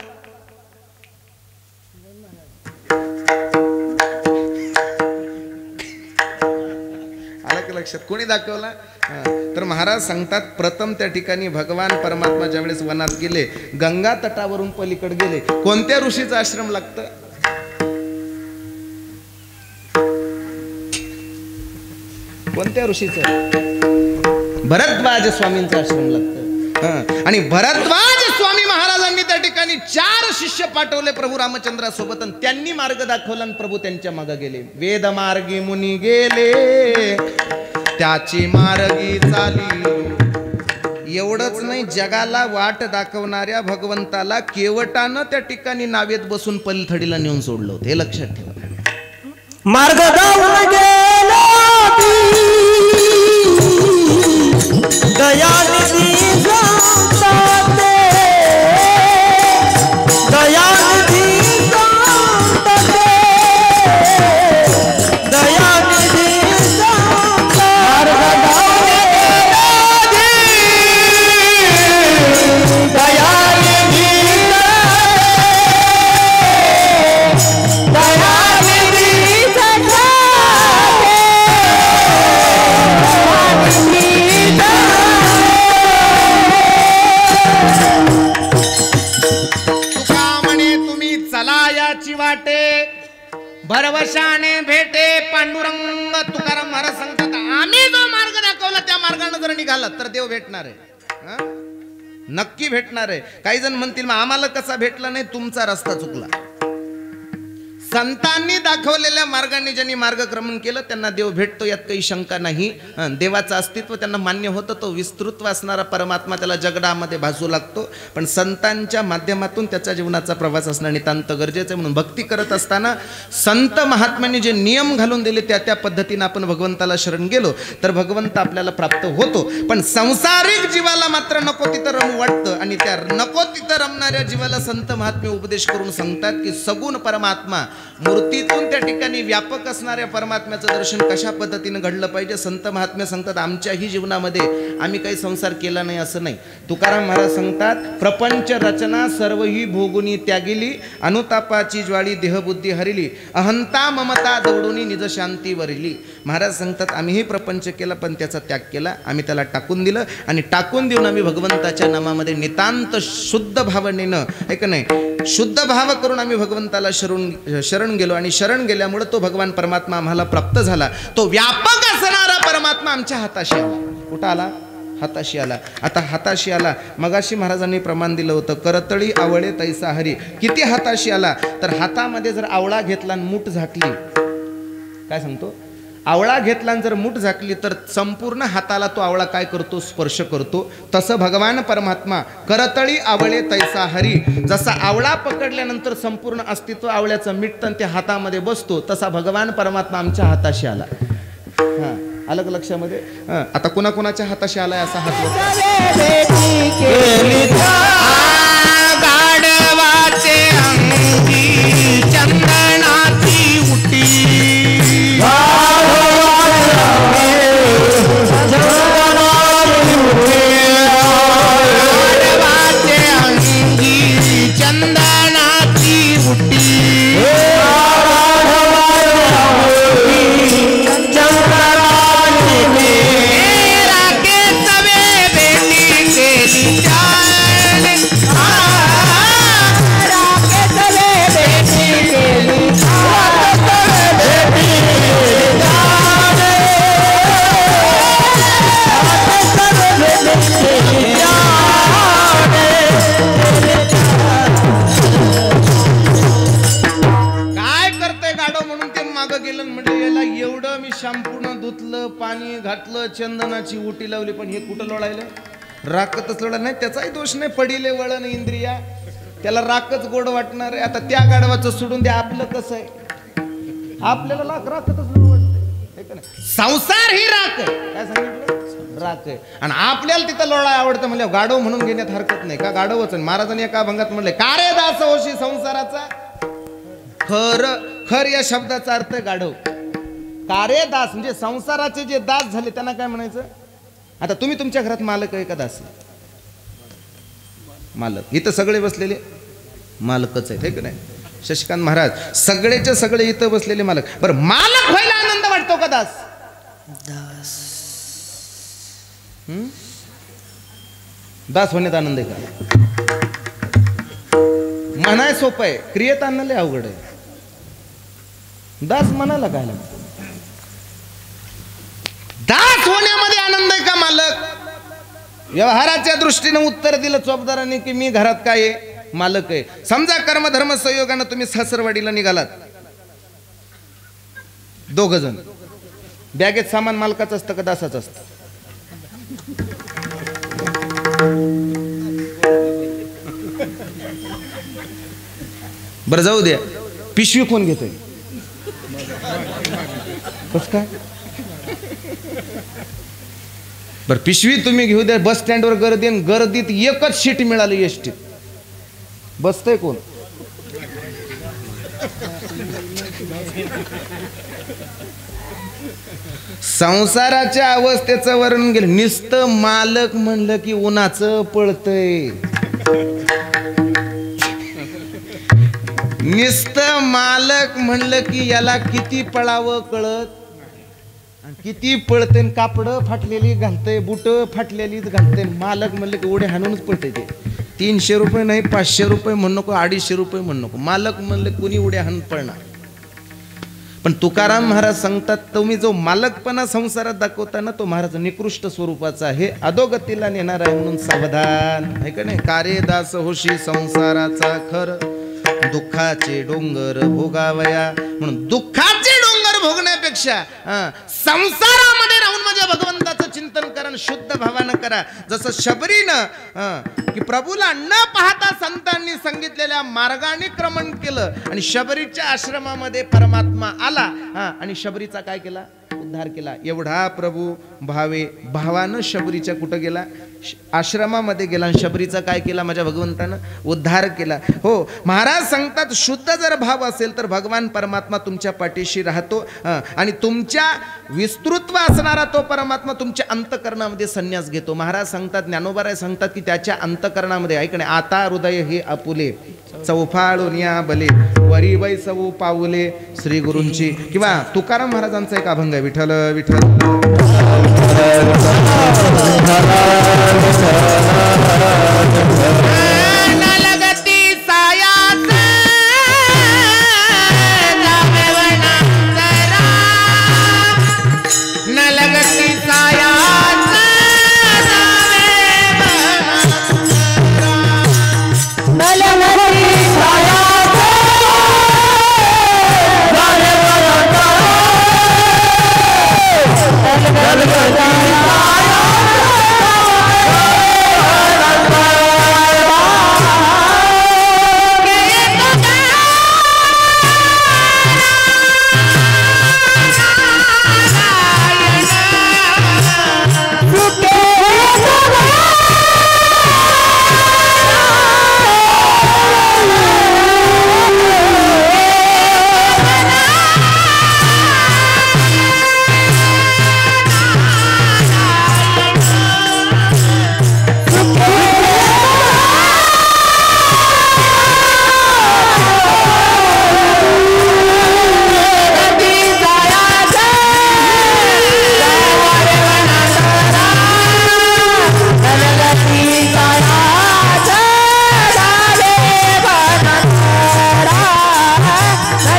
आला की लक्षात कोणी दाखवला. तर महाराज सांगतात प्रथम त्या ठिकाणी भगवान परमात्मा ज्या वेळेस वनात गेले गंगा तटावरून पलीकडे गेले कोणत्या ऋषीचा आश्रम लागतं. कोणत्या ऋषीचं. भरद्वाज स्वामींचा आश्रम लागतं. आणि भरद्वाज स्वामी महाराजांनी त्या ठिकाणी 4 शिष्य पाठवले प्रभू रामचंद्रासोबत आणि त्यांनी मार्ग दाखवला आणि प्रभू त्यांच्या मागे गेले. वेद मार्गी मुनी गेले त्याची मार्गी चाली. एवढंच नाही, जगाला वाट दाखवणाऱ्या भगवंताला केवटानं त्या ठिकाणी नावेत बसून पलथडीला नेऊन सोडलं होतं. हे लक्षात ठेवा. मार्ग दावून गेला दयानिधी सांगते, दयानिधी सांगते, दयानिधी सांगते. मार्ग दावून गेला दयानिधी वाटे भरवशाने भेटे पांडुरंग. तुकाराम महाराज सांगतात आम्ही जो मार्ग दाखवला त्या मार्गाने जर निघाला तर देव भेटणार आहे, नक्की भेटणार आहे. काही जण म्हणतील मग आम्हाला कसा भेटला नाही, तुमचा रस्ता चुकला. संतांनी दाखवलेल्या मार्गाने ज्यांनी मार्गक्रमण केलं त्यांना देव भेटतो, यात काही शंका नाही. देवाचं अस्तित्व त्यांना मान्य होतं. तो विस्तृत्व असणारा परमात्मा त्याला जगडामध्ये भासू लागतो. पण संतांच्या माध्यमातून त्याच्या जीवनाचा प्रवास असणं नितांत गरजेचं आहे. म्हणून भक्ती करत असताना संत महात्म्यांनी जे नियम घालून दिले त्या पद्धतीने आपण भगवंताला शरण गेलो तर भगवंत आपल्याला प्राप्त होतो. पण संसारिक जीवाला मात्र नको तिथं रमू वाटतं आणि त्या नको तिथं रमणाऱ्या जीवाला संत महात्मे उपदेश करून सांगतात की सगुण परमात्मा मूर्तीतून त्या ठिकाणी व्यापक असणाऱ्या परमात्म्याचं दर्शन कशा पद्धतीनं घडलं पाहिजे. संत महात्म्य सांगतात आमच्याही जीवनामध्ये आम्ही काही संसार केला नाही असं नाही. तुकाराम महाराज सांगतात प्रपंच रचना सर्व ही भोगुनी त्यागिली, अनुतापाची ज्वाळी देहबुद्धी हरिली, अहंता ममता दौडुनी निज शांती वरिली. महाराज सांगतात आम्हीही प्रपंच केला पण त्याचा त्याग केला, आम्ही त्याला टाकून दिलं आणि टाकून देऊन आम्ही भगवंताच्या नामामध्ये नितांत शुद्ध भावनेनं ऐक नाही शुद्ध भाव करून आम्ही भगवंताला शरण गेलो आणि शरण गेल्यामुळे तो भगवान परमात्मा आम्हाला प्राप्त झाला. तो व्यापक असणारा परमात्मा आमच्या हाताशी आला. कुठं आला? हाताशी आला. आता हाताशी आला. मगाशी महाराजांनी प्रमाण दिलं होतं करतळी आवळे तैसा हरी. किती हाताशी आला? तर हातामध्ये जर आवळा घेतला आणि मूठ झाकली, काय सांगतो, आवळा घेतला आणि जर मूठ झाकली तर संपूर्ण हाताला तो आवळा काय करतो? स्पर्श करतो. तसं भगवान परमात्मा करतळी आवळे तैसा हरी. जसा आवळा पकडल्यानंतर संपूर्ण अस्तित्व आवळ्याचं मिटतं ते हातामध्ये बसतो, तसा भगवान परमात्मा आमच्या हाताशी आला. हां, अलग लक्षामध्ये. आता कुणाकुणाच्या हाताशी आलाय असा हात गाढवाचे अंगी चंदनाची उटी, गाढवाचे अंगी चंदनाची उटी, घातलं चंदनाची उटी लावली पण हे कुठं लोळायलं? राखतच लोळा नाही. त्याचाही दोष नाही. पडिले वळण इंद्रिया, त्याला राखच गोड वाटणार आहे. आता त्या गाढवाचं सोडून द्या. आपलं कसं आहे? आपल्याला राखतच वाटतं. संसार ही राख आहे. काय सांगितलं? राख आहे. आणि आपल्याला तिथं लोळा आवडतं म्हणजे गाढव म्हणून घेण्यात हरकत नाही का? गाढवच. महाराजांनी एका भंगात म्हणले का रे दास होशी संसाराचा. खर खर या शब्दाचा अर्थ गाढव. कार्य दास म्हणजे संसाराचे जे दास झाले त्यांना काय म्हणायचं? आता तुम्ही तुमच्या घरात मालक आहे का दास? मालक. इथं सगळे बसलेले मालकच आहेत, हे का नाही? शशिकांत महाराज सगळेचे सगळे इथं बसलेले मालक. बरं, मालक व्हायला आनंद वाटतो का दास? दास होण्यात आनंद आहे का? म्हणाय सोपं आहे, क्रियेत आणणं लय अवघड आहे. दास म्हणायला काय लागतं? दास होण्यामध्ये आनंद आहे का मालक? व्यवहाराच्या दृष्टीने उत्तर दिलं चोपदारांनी की मी घरात काय आहे? मालक आहे. समजा कर्मधर्म संयोगानं तुम्ही सासरवाडीला निघालात, दोघ जण. बॅगेत सामान मालकाचं असतं का दासाचं असतं? बरं जाऊ द्या, पिशवी कोण घेतोय? कस काय? बर पिशवी तुम्ही घेऊ द्या. बस स्टँडवर गर्दी, गर्दीत एकच सीट मिळाली एसटीत, बसतंय कोण? संसाराच्या अवस्थेचं वर्णन केलं. नुसतं मालक म्हणलं की उन्हाचं पळतय. नुसतं मालक म्हणलं की याला किती पळावं कळत, किती पळते. कापड फाटलेली घालतंय, बुट फाटलेली घालतंय. मालक म्हणलं की उडे हाणूनच पळते. ते 300 रुपये नाही, 500 रुपये म्हणू नको, 250 रुपये म्हणू नको. मालक म्हणलं कुणी उड्या हाणून पळणार. पण तुकाराम महाराज सांगतात तुम्ही जो मालकपणा संसारात दाखवता ना, तो महाराज निकृष्ट स्वरूपाचा आहे, अधोगतीला नेणार आहे. म्हणून सावधान, आहे का नाही? कार्य दास होशी संसाराचा खर, दुःखाचे डोंगर भोगावया. म्हणून दुःखाचे डोंगर भोगण्यापेक्षा संसारामध्ये राहून माझ्या भगवंताचं चिंतन करा, शुद्ध भावानं करा. जसं शबरीनं की प्रभूला न पाहता संतांनी सांगितलेल्या मार्गाने क्रमण केलं आणि शबरीच्या आश्रमामध्ये परमात्मा आला. आणि शबरीचा काय केला? उद्धार केला. एवढा प्रभू भावे भावानं शबरीच्या कुठं गेला, आश्रमामध्ये गेला आणि शबरीचा काय केला, माझ्या भगवंतानं उद्धार केला. हो, महाराज सांगतात शुद्ध जर भाव असेल तर भगवान परमात्मा तुमच्या पाठीशी राहतो आणि तुमच्या विस्तृत्व असणारा तो परमात्मा तुमच्या अंतकरणामध्ये संन्यास घेतो. महाराज सांगतात, ज्ञानोबाराय सांगतात की त्याच्या अंतकरणामध्ये ऐकणे आता हृदय हे आपुले चौफाळून या बले वरी बैसवू पाऊले श्री गुरूंची. किंवा तुकाराम महाराजांचा एक अभंग आहे, विठ्ठल विठ्ठल नलगती सायाच जावे वनांतरा, नलगती सायाच जावे वनांतरा,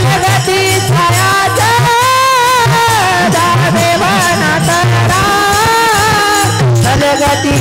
नलगती सायाच जावे वनांतरा, नलगती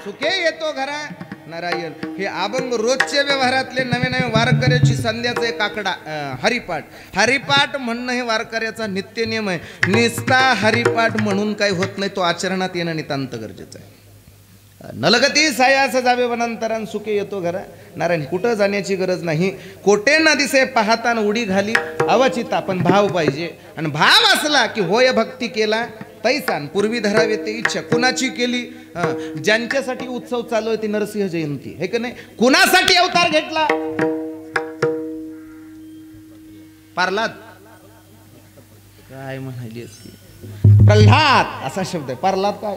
सुखे येतो घरा नारायण. हे अभंग रोजच्या व्यवहारातले नवे नवे वारकऱ्याची संध्याचा एक आकडा. हरिपाठ म्हणणं हे वारकऱ्याचा नित्य नियम आहे. निस्ता हरिपाठ म्हणून काही होत नाही, तो आचरणात येणं नितांत गरजेचं आहे. नलगती सायास जावे वनांतरान सुखे येतो घरा नारायण. कुठं जाण्याची गरज नाही. कोटे न दिसे पाहताना उडी घाली अवचिता, पण भाव पाहिजे. आणि भाव असला की होय भक्ती केला तैसान पूर्वी धरावे ते इच्छा. कुणाची केली? ज्यांच्यासाठी उत्सव चालू आहे ती नरसिंह जयंती हे का नाही. कुणासाठी अवतार घेतला? प्रल्हाद काय म्हणाली प्रल्हाद असा शब्द आहे. प्रल्हाद काय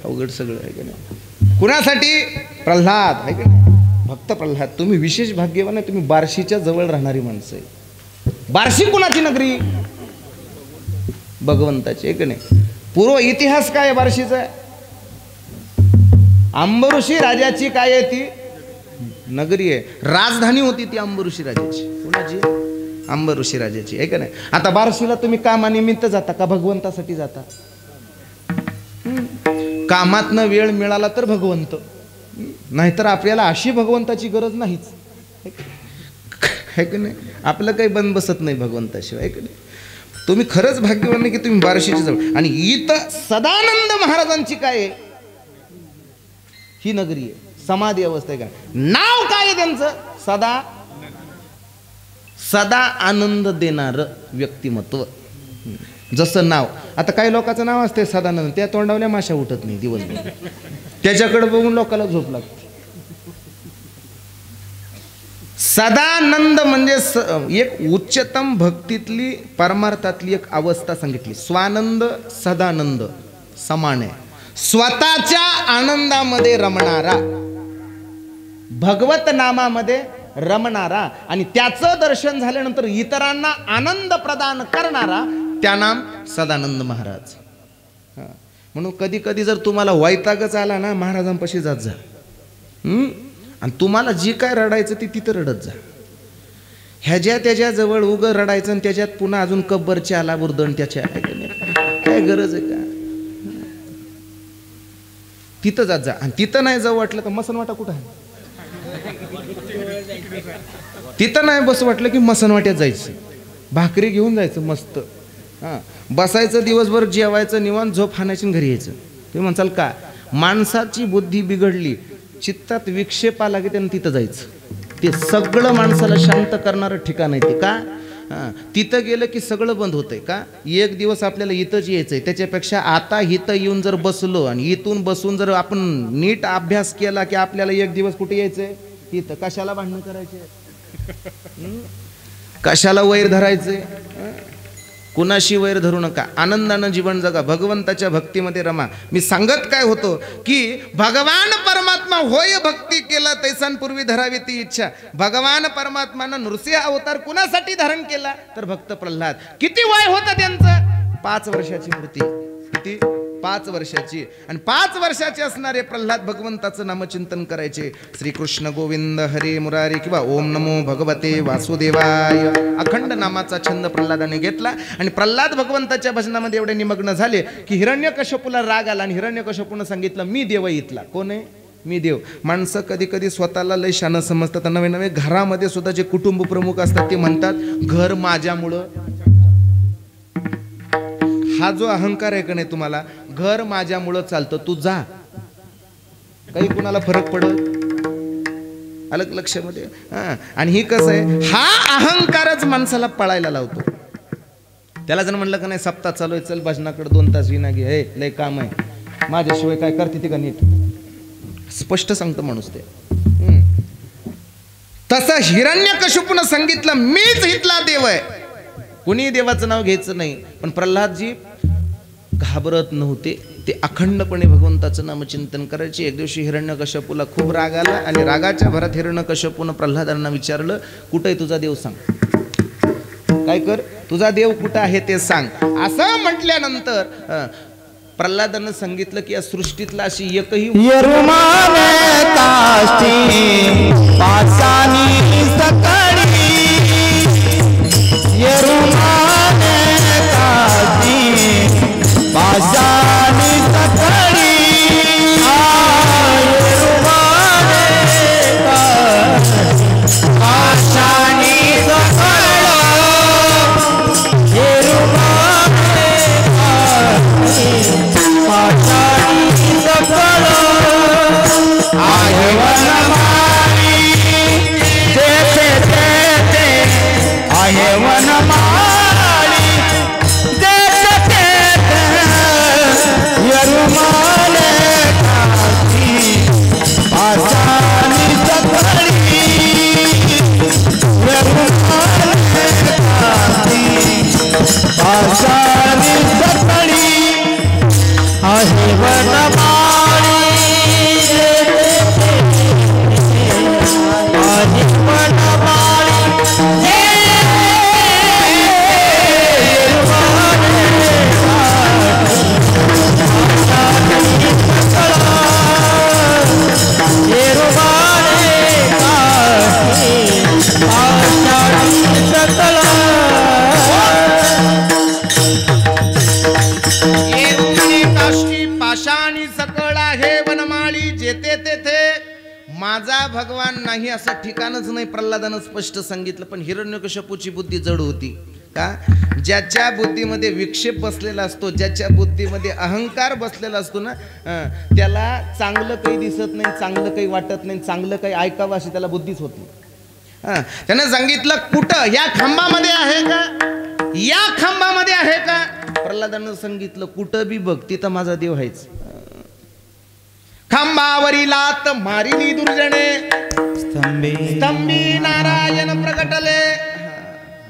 अवघड सगळं आहे का नाही. कुणासाठी? प्रल्हाद आहे का नाही. भक्त प्रल्हाद. तुम्ही विशेष भाग्यवान आहे, तुम्ही बार्शीच्या जवळ राहणारी माणसं आहे. बार्शी कुणाची नगरी? भगवंताची आहे का नाही. पूर्व इतिहास काय आहे बार्शीचा? अंबऋषी राजाची काय आहे ती नगरी आहे. राजधानी होती ती अंबऋषी राजाची. कुणाची? अंबऋषी राजाची आहे का नाही. आता बार्शीला तुम्ही कामानिमित्त जाता का भगवंतासाठी जाता? कामातनं वेळ मिळाला तर भगवंत, नाहीतर आपल्याला अशी भगवंताची गरज नाहीच आहे का नाही. आपलं काही बंद बसत नाही भगवंताशिवाय आहे का नाही. तुम्ही खरंच भाग्यवान आहे की तुम्ही बार्शीच्या जवळ. आणि इथं सदानंद महाराजांची काय आहे ही नगरी आहे. समाधी अवस्था आहे का. नाव काय आहे त्यांचं? सदा आनंद देणारं व्यक्तिमत्व. जसं नाव, आता काही लोकांचं नाव असते सदानंद, त्या तोंडावल्या माशा उठत नाही दिवसभर, त्याच्याकडे बघून लोकांना झोप लागते. सदानंद म्हणजे एक उच्चतम भक्तीतली परमार्थातली एक अवस्था सांगितली. स्वानंद सदानंद समान आहे. स्वतःच्या आनंदामध्ये रमणारा, भगवत नामामध्ये रमणारा आणि त्याचं दर्शन झाल्यानंतर इतरांना आनंद प्रदान करणारा, त्या नाम सदानंद महाराज. म्हणून कधी कधी जर तुम्हाला वैतागच आला ना, महाराजांपाशी जात जा. आणि तुम्हाला जी काय रडायचं ती तिथं रडत जा. ह्याच्या त्याच्या जवळ उगं रडायचं आणि त्याच्यात पुन्हा अजून कब्बरची आला बुरदण त्याच्या काय गरज आहे का? तिथं जात जा. आणि तिथं नाही जाऊ वाटलं तर मसनवाटा कुठं आहे? तिथं नाही बस वाटलं की मसनवाट्यात जायचं, भाकरी घेऊन जायचं मस्त, हां बसायचं दिवसभर, जेवायचं, निवांत झोप हाणायची घरी यायचं. तुम्ही म्हणसाल का? माणसाची बुद्धी बिघडली, चित्तात विक्षेप आला की त्यानं तिथं जायचं. ते सगळं माणसाला शांत करणारं ठिकाण आहे ते. का? तिथं गेलं की सगळं बंद होतंय. का? एक दिवस आपल्याला इथंच यायचंय, त्याच्यापेक्षा आता इथं येऊन जर बसलो आणि इथून बसून जर आपण नीट अभ्यास केला की आपल्याला एक दिवस कुठे यायचंय? इथं. कशाला भांडणं करायचे? कशाला वैर धरायचे? कुणाशी वैर धरू नका, आनंदानं जीवन जगा, भगवंताच्या भक्तीमध्ये रमा. मी सांगत काय होतो की भगवान परमात्मा होय भक्ती केला तैसान पूर्वी धरावी ती इच्छा. भगवान परमात्मानं नृसिंह अवतार कुणासाठी धारण केला? तर भक्त प्रल्हाद. किती वय होतं त्यांचं? 5 वर्षाची मूर्ती. किती? 5 वर्षाची. आणि 5 वर्षाचे असणारे प्रल्हाद भगवंताचं नामचिंतन करायचे. श्रीकृष्ण गोविंद हरे मुरारी किंवा ओम नमो भगवते वासुदेवाय, अखंड नामाचा छंद प्रल्हादाने घेतला. आणि प्रल्हाद भगवंताच्या भजनामध्ये एवढे निमग्न झाले की हिरण्यकश्यपूला राग आला आणि हिरण्यकश्यपूनं सांगितलं मी देव इथला. कोण आहे? मी देव. माणसं कधी कधी स्वतःला लय शान समजतात. नवे नवे घरामध्ये सुद्धा जे कुटुंब प्रमुख असतात ते म्हणतात घर माझ्यामुळं. हा जो अहंकार आहे का नाही तुम्हाला, घर माझ्यामुळं चालतं, तू जा, काही कुणाला फरक पडत? अलग लक्षामध्ये. आणि ही कसं आहे, हा अहंकारच माणसाला पळायला लावतो. त्याला जर म्हणलं का नाही सप्ताह चालू आहे, चल भजनाकडे 2 तास विना घे, हे लय काम आहे, माझ्याशिवाय काय करते ती का नीट, स्पष्ट सांगतो माणूस ते. तसं हिरण्यकश्यपूनं सांगितलं मीच इथला देव आहे, कुणी देवाचं नाव घ्यायचं नाही. पण प्रल्हादजी घाबरत नव्हते, ते अखंडपणे भगवंताचं नामचिंतन करायचे. एक दिवशी हिरण्यकश्यपूला खूप राग आला आणि रागाच्या भरात हिरण्यकश्यपूनं प्रल्हादांना विचारलं कुठं आहे तुझा देव, सांग, काय कर, तुझा देव कुठं आहे ते सांग. असं म्हटल्यानंतर प्रल्हादानं सांगितलं की या सृष्टीतला अशी एकही माझा भगवान नाही असं ठिकाणच नाही, प्रल्हादानं स्पष्ट सांगितलं. पण हिरण्यकश्यपूची बुद्धी जड होती. का? ज्याच्या बुद्धीमध्ये विक्षेप बसलेला असतो, ज्याच्या बुद्धीमध्ये अहंकार बसलेला असतो ना, त्याला चांगलं काही दिसत नाही, चांगलं काही वाटत नाही, चांगलं काही ऐकावं अशी त्याला बुद्धीच होत नाही. त्यानं सांगितलं कुठं, या खांबामध्ये आहे का, या खांबामध्ये आहे का? प्रल्हादानं सांगितलं कुठं बी बघ, तिथं माझा देव आहेच. खांबावरी लात मारिली दुर्जने, स्तंभी नारायण प्रगटले.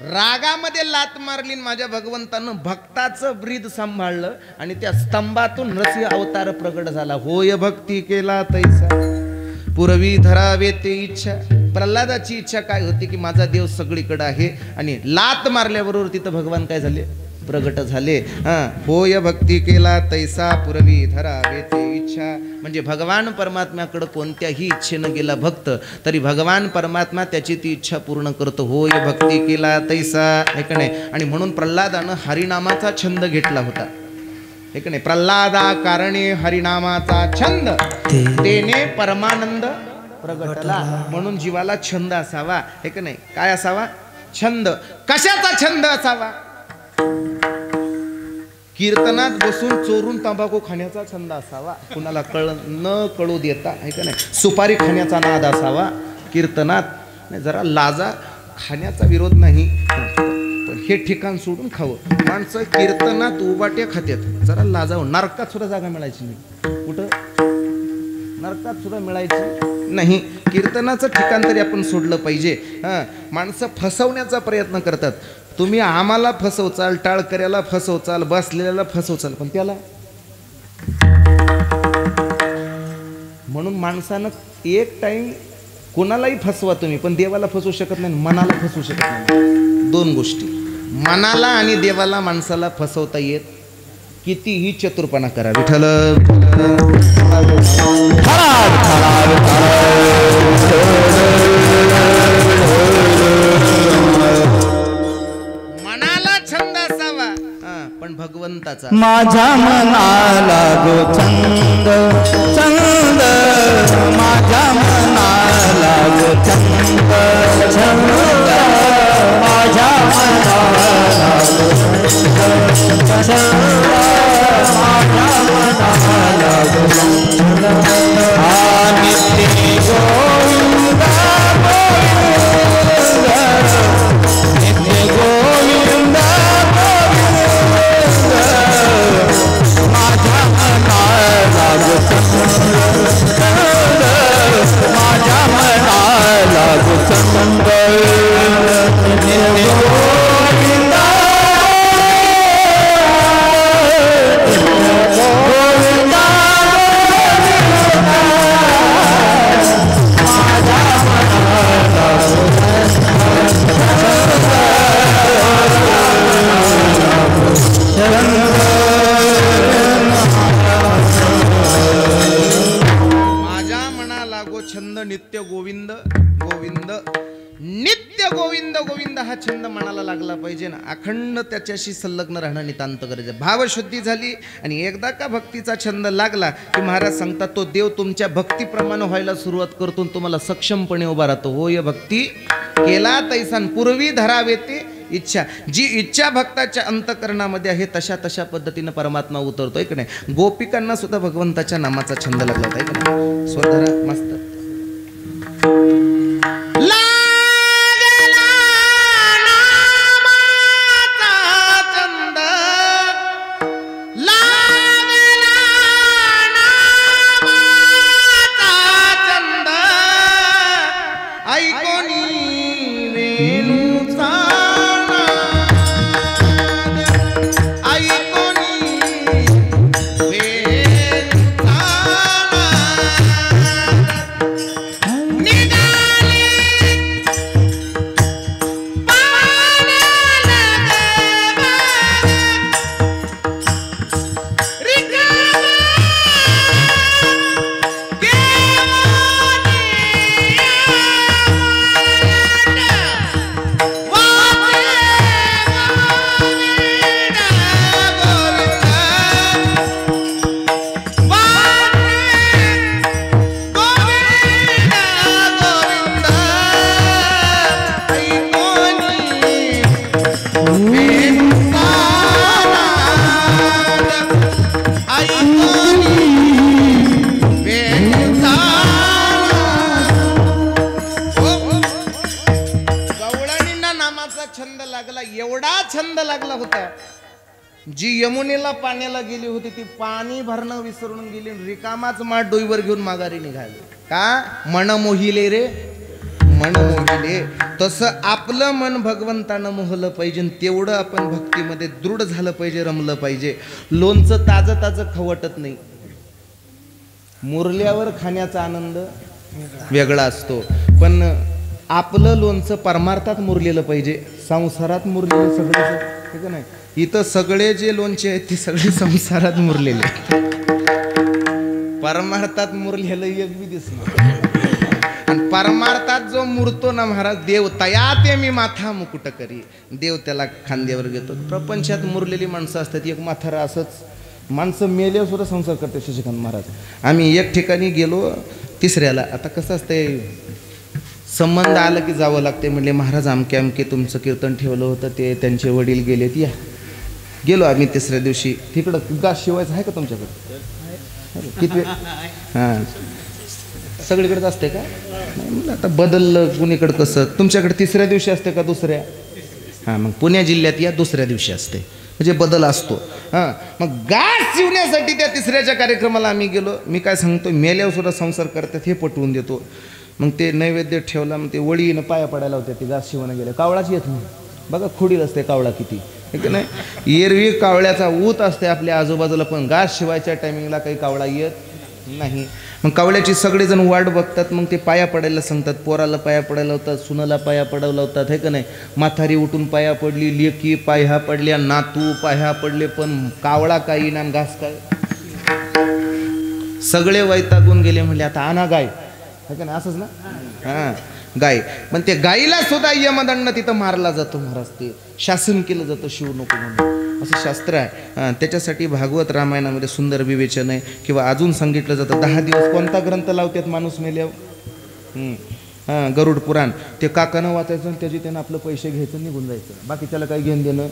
रागामध्ये लात मारली, माझ्या भगवंतानं भक्ताचं ब्रीद सांभाळलं आणि त्या स्तंभातून नृसिंह अवतार प्रगट झाला. होय भक्ती केला तैसा पुरवी धरावे ते इच्छा. प्रल्हादाची इच्छा काय होती की माझा देव सगळीकडे आहे, आणि लात मारल्याबरोबर तिथं भगवान काय झाले, प्रगट झाले. होय भक्ती केला तैसा पुरवी धरावे ते इच्छा. इच्छा म्हणजे भगवान परमात्म्याकडे कोणत्याही इच्छेनं गेला भक्त तरी भगवान परमात्मा त्याची ती इच्छा पूर्ण करतो. होय भक्ती केला तैसा, हे का नाही. आणि म्हणून प्रल्हादानं हरिनामाचा छंद घेतला होता, हे का नाही. प्रल्हादा कारणे हरिनामाचा छंद तेने परमानंद प्रगटला. म्हणून जीवाला छंद असावा, हे का नाही. काय असावा? छंद. कशाचा छंद असावा? कीर्तनात बसून चोरून तंबाखू खाण्याचा छंद असावा, कुणाला न कळू देता, आहे का नाही. सुपारी खाण्याचा नाद असावा कीर्तनात. नाही जरा लाजा खाण्याचा विरोध नाही, पण हे ठिकाण सोडून खावं. माणसं कीर्तनात उबाट्या खात्यात, जरा लाजावं. नरकात सुद्धा जागा मिळायची नाही, कुठं नरकात सुद्धा मिळायची नाही. कीर्तनाचं ठिकाण तरी आपण सोडलं पाहिजे. हां, माणसं फसवण्याचा प्रयत्न करतात. तुम्ही आम्हाला फसवचाल, टाळकऱ्याला फसवचाल, बसलेल्याला फसवचाल, पण त्याला. म्हणून माणसानं एक टाइम कोणालाही फसवा तुम्ही, पण देवाला फसवू शकत नाही, मनाला फसवू शकत नाही. दोन गोष्टी, मनाला आणि देवाला माणसाला फसवता येत. कितीही चतुरपणा करा. विठ्ठल मनाला छंद असावा, पण भगवंताचा. माझ्या मनाला गो छंद छंद, माझ्या मनाला गो छंद छंद, माझ्या मनाला गो छंद छंद, माझ्या मनाला गो छंद. नित्य गोविंद गोविंद, नित्य गोविंद गोविंद, माझ्या मनाला गो छंद, माझ्या मनाला गो छंद. नित्य गोविंद गोविंद, माझ्या मना लागो छंद नित्य गोविंद गोविंद, नित्य गोविंद गोविंद हा छंद मनाला लागला पाहिजे ना. अखंड त्याच्याशी संलग्न राहणं नितांत गरजेचं. भावशुद्धी झाली आणि एकदा का भक्तीचा छंद लागला की महाराज सांगतात तो देव तुमच्या भक्तीप्रमाणे व्हायला सुरुवात करतो, तुम्हाला सक्षमपणे उभा राहतो. होय भक्ती केला तैसान पूर्वी धरावे ते इच्छा. जी इच्छा भक्ताच्या अंतकरणामध्ये आहे तशा तशा पद्धतीनं परमात्मा उतरतोय की नाही. गोपिकांना सुद्धा भगवंताच्या नामाचा छंद लागला होता, की नाही. स्वधरा मस्त जी यमुनेला पाण्याला गेली होती ती पाणी भरणं विसरून गेली, रिकामाच माठ डोईवर घेऊन माघारी निघाली. का? मन मोहिले रे, मन मोहिले. तसं आपलं मन भगवंतानं मोहलं पाहिजे, तेवढं आपण भक्तीमध्ये दृढ झालं पाहिजे, रमलं पाहिजे. लोणचं ताजं ताजं खवटत नाही, मुरल्यावर खाण्याचा आनंद वेगळा असतो. पण आपलं लोणचं परमार्थात मुरलेलं पाहिजे, संसारात मुरलेलं सगळं, ठीक नाही. इथं सगळे जे लोणचे आहेत ते सगळे संसारात मुरलेले. परमार्थात मुरलेलं एक बी दिसणार आणि परमार्थात जो मुरतो ना महाराज देव तया ते मी माथा मुकुट करी देव त्याला खांद्यावर घेतो. प्रपंचात मुरलेली माणसं असतात एक म्हातारा असंच माणसं मेल्यावर सुद्धा संसार करते शशिकांत महाराज. आम्ही एक ठिकाणी गेलो तिसऱ्याला आता कसं असतंय संबंध आलं की जावं लागते म्हणले महाराज अमके अमके तुमचं कीर्तन ठेवलं होतं ते त्यांचे वडील गेलेत या. गेलो आम्ही तिसऱ्या दिवशी तिकडं गास शिवायचं आहे का तुमच्याकडे किती हां सगळीकडेच असते का नाही म्हणलं आता बदललं कुणीकडं कसं तुमच्याकडे तिसऱ्या दिवशी असते का दुसऱ्या हां मग पुणे जिल्ह्यात या दुसऱ्या दिवशी असते म्हणजे बदल असतो. हां मग गास शिवण्यासाठी त्या तिसऱ्याच्या कार्यक्रमाला आम्ही गेलो. मी काय सांगतो मेल्यावर सुद्धा संसार करतात हे पटवून देतो. मग ते नैवेद्य ठेवला मग ते वळीनं पाया पडायला होते ते गास शिवणं गेले कावळाच येत नाही बघा खोडील असते कावळा किती ठीक नाही एरवी कावळ्याचा ऊत असते आपल्या आजूबाजूला पण घास शिवायच्या टायमिंगला काही कावळा येत नाही. मग कावळ्याची सगळेजण वाट बघतात मग ते पाया पडायला सांगतात पोराला पाया पडायला होतात सुनाला पाया पडायला होतात हे का नाही. म्हातारी उठून पाया पडली लेकी पाया पडल्या नातू पाया पडले पण कावळा काही ना घास काय सगळे वैतागून गेले म्हणले आता आणा गाय हे का नाही असंच ना हां गाय पण ते गाईला सुद्धा यमदंड तिथं मारला जातो महाराज ते शासन केलं जातं शिव नको म्हणून असं शास्त्र आहे. त्याच्यासाठी भागवत रामायणामध्ये सुंदर विवेचन आहे किंवा अजून सांगितलं जातं 10 दिवस कोणता ग्रंथ लावतात माणूस मेल्यावर हां गरुड पुराण ते काकानं वाचायचं आणि त्याची त्यानं आपलं पैसे घ्यायचं निघून जायचं बाकी त्याला काही घेऊन देणं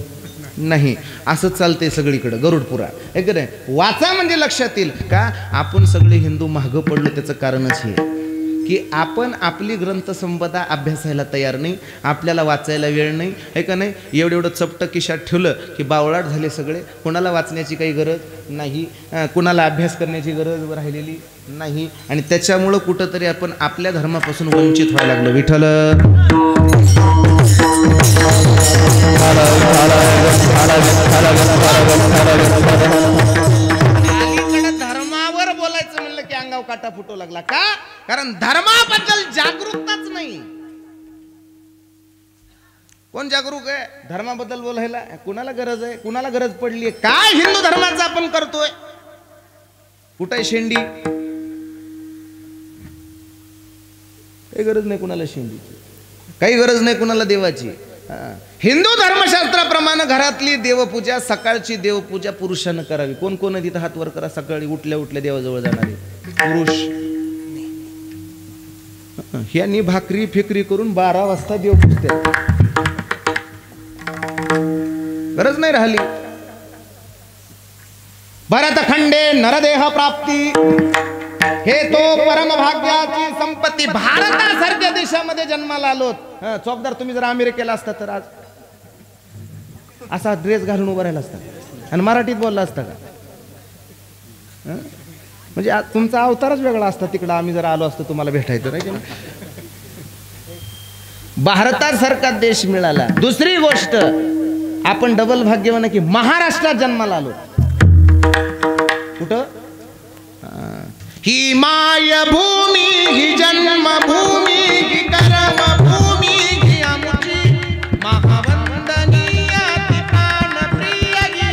नाही असं चालतंय सगळीकडं गरुड पुराण हे का नाही वाचा म्हणजे लक्षात येईल का आपण सगळे हिंदू मागं पडलो त्याचं कारणच हे की आपण आपली ग्रंथसंपदा अभ्यासायला तयार नाही आपल्याला वाचायला वेळ नाही आहे का नाही एवढं चपटं खिशात ठेवलं की बावळाट झाले सगळे कोणाला वाचण्याची काही गरज नाही कोणाला अभ्यास करण्याची गरज राहिलेली नाही आणि त्याच्यामुळं कुठंतरी आपण आपल्या धर्मापासून वंचित व्हायला लागलो. विठ्ठल धर्मावर बोलायचं म्हणलं की अंगाव काटा फुटू लागला का कारण धर्माबद्दल जागरूकताच नाही. कोण जागरूक आहे धर्माबद्दल बोलायला कुणाला गरज आहे कुणाला गरज पडली आहे काय हिंदू धर्माचं आपण करतोय कुठे आहे शेंडी काही गरज नाही कुणाला शेंडीची काही गरज नाही कुणाला देवाची. हिंदू धर्मशास्त्राप्रमाणे घरातली देवपूजा सकाळची देवपूजा पुरुषानं करावी. कोण कोण तिथं हात वर करा सकाळी उठल्या उठल्या देवाजवळ जाणारे पुरुष ह्यांनी भाकरी फिकरी करून 12 वाजता देव पुजतात गरज नाही राहिली. भरतखंडे नरदेह प्राप्ती हे तो परमभाग्याची संपत्ती. भारतासारख्या देशामध्ये जन्माला आलोत. चौकदार तुम्ही जर अमेरिकेला असता तर आज असा ड्रेस घालून उभा राहिला असता आणि मराठीत बोलला असता का म्हणजे तुमचा अवतारच वेगळा असता तिकडं आम्ही जर आलो असतो तुम्हाला भेटायचं नाही. भारतासारखा देश मिळाला. दुसरी गोष्ट आपण डबल भाग्यवान की महाराष्ट्रात जन्माला आलो. कुठं ही मायभूमी ही जन्मभूमी ही कर्मभूमी ही आमची महावंदनीय ती प्राणप्रिय ही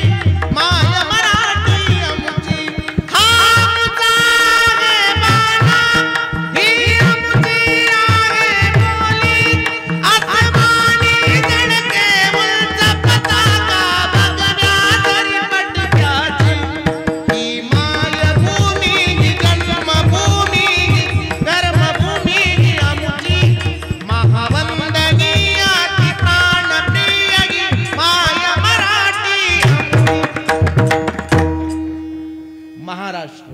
माय मराठी आमची. हा आमचा रे बाणा ही आमची आहे बोली आसमानी जणके उंच पताका बघण्या तरी पटक्याची. ही मायभूमी ही जन्मभूमी ही कर्मभूमी ही आमची महावंदनीय ती प्राणप्रिय ही माय मराठी महाराष्ट्र.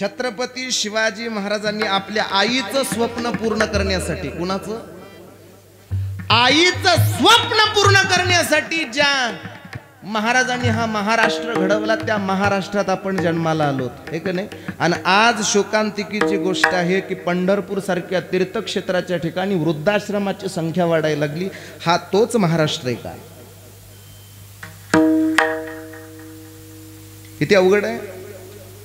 छत्रपती शिवाजी महाराजांनी आपल्या आईचं स्वप्न पूर्ण करण्यासाठी कुणाचं आईचं स्वप्न पूर्ण करण्यासाठी ज्या महाराजांनी हा महाराष्ट्र घडवला त्या महाराष्ट्रात आपण जन्माला आलोत हे का नाही. आणि आज शोकांतिकीची गोष्ट आहे की पंढरपूर सारख्या तीर्थक्षेत्राच्या ठिकाणी वृद्धाश्रमाची संख्या वाढायला लागली. हा तोच महाराष्ट्र आहे का किती अवघड आहे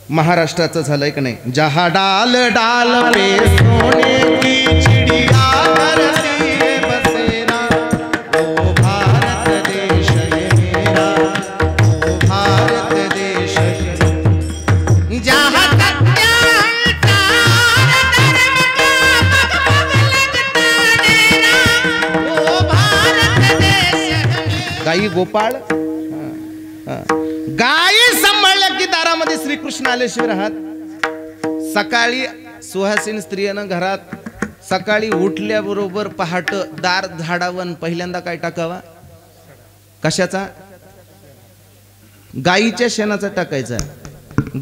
महाराष्ट्राचं झालंय का नाही. जहा डाल डाल पे सोने की चिड़िया धरती है बसेरा ओ भारत देश है मेरा ओ भारत देश है. जहाँ तक गाई गोपाळ गायी सांभाळल्या की दारामध्ये श्रीकृष्ण आल्याशिवाय राहत. सकाळी सुहासिन स्त्रियानं घरात सकाळी उठल्याबरोबर पहाट दार झाडावन पहिल्यांदा काय टाकावा? कशाचा? गाईच्या शेणाचा टाकायचा.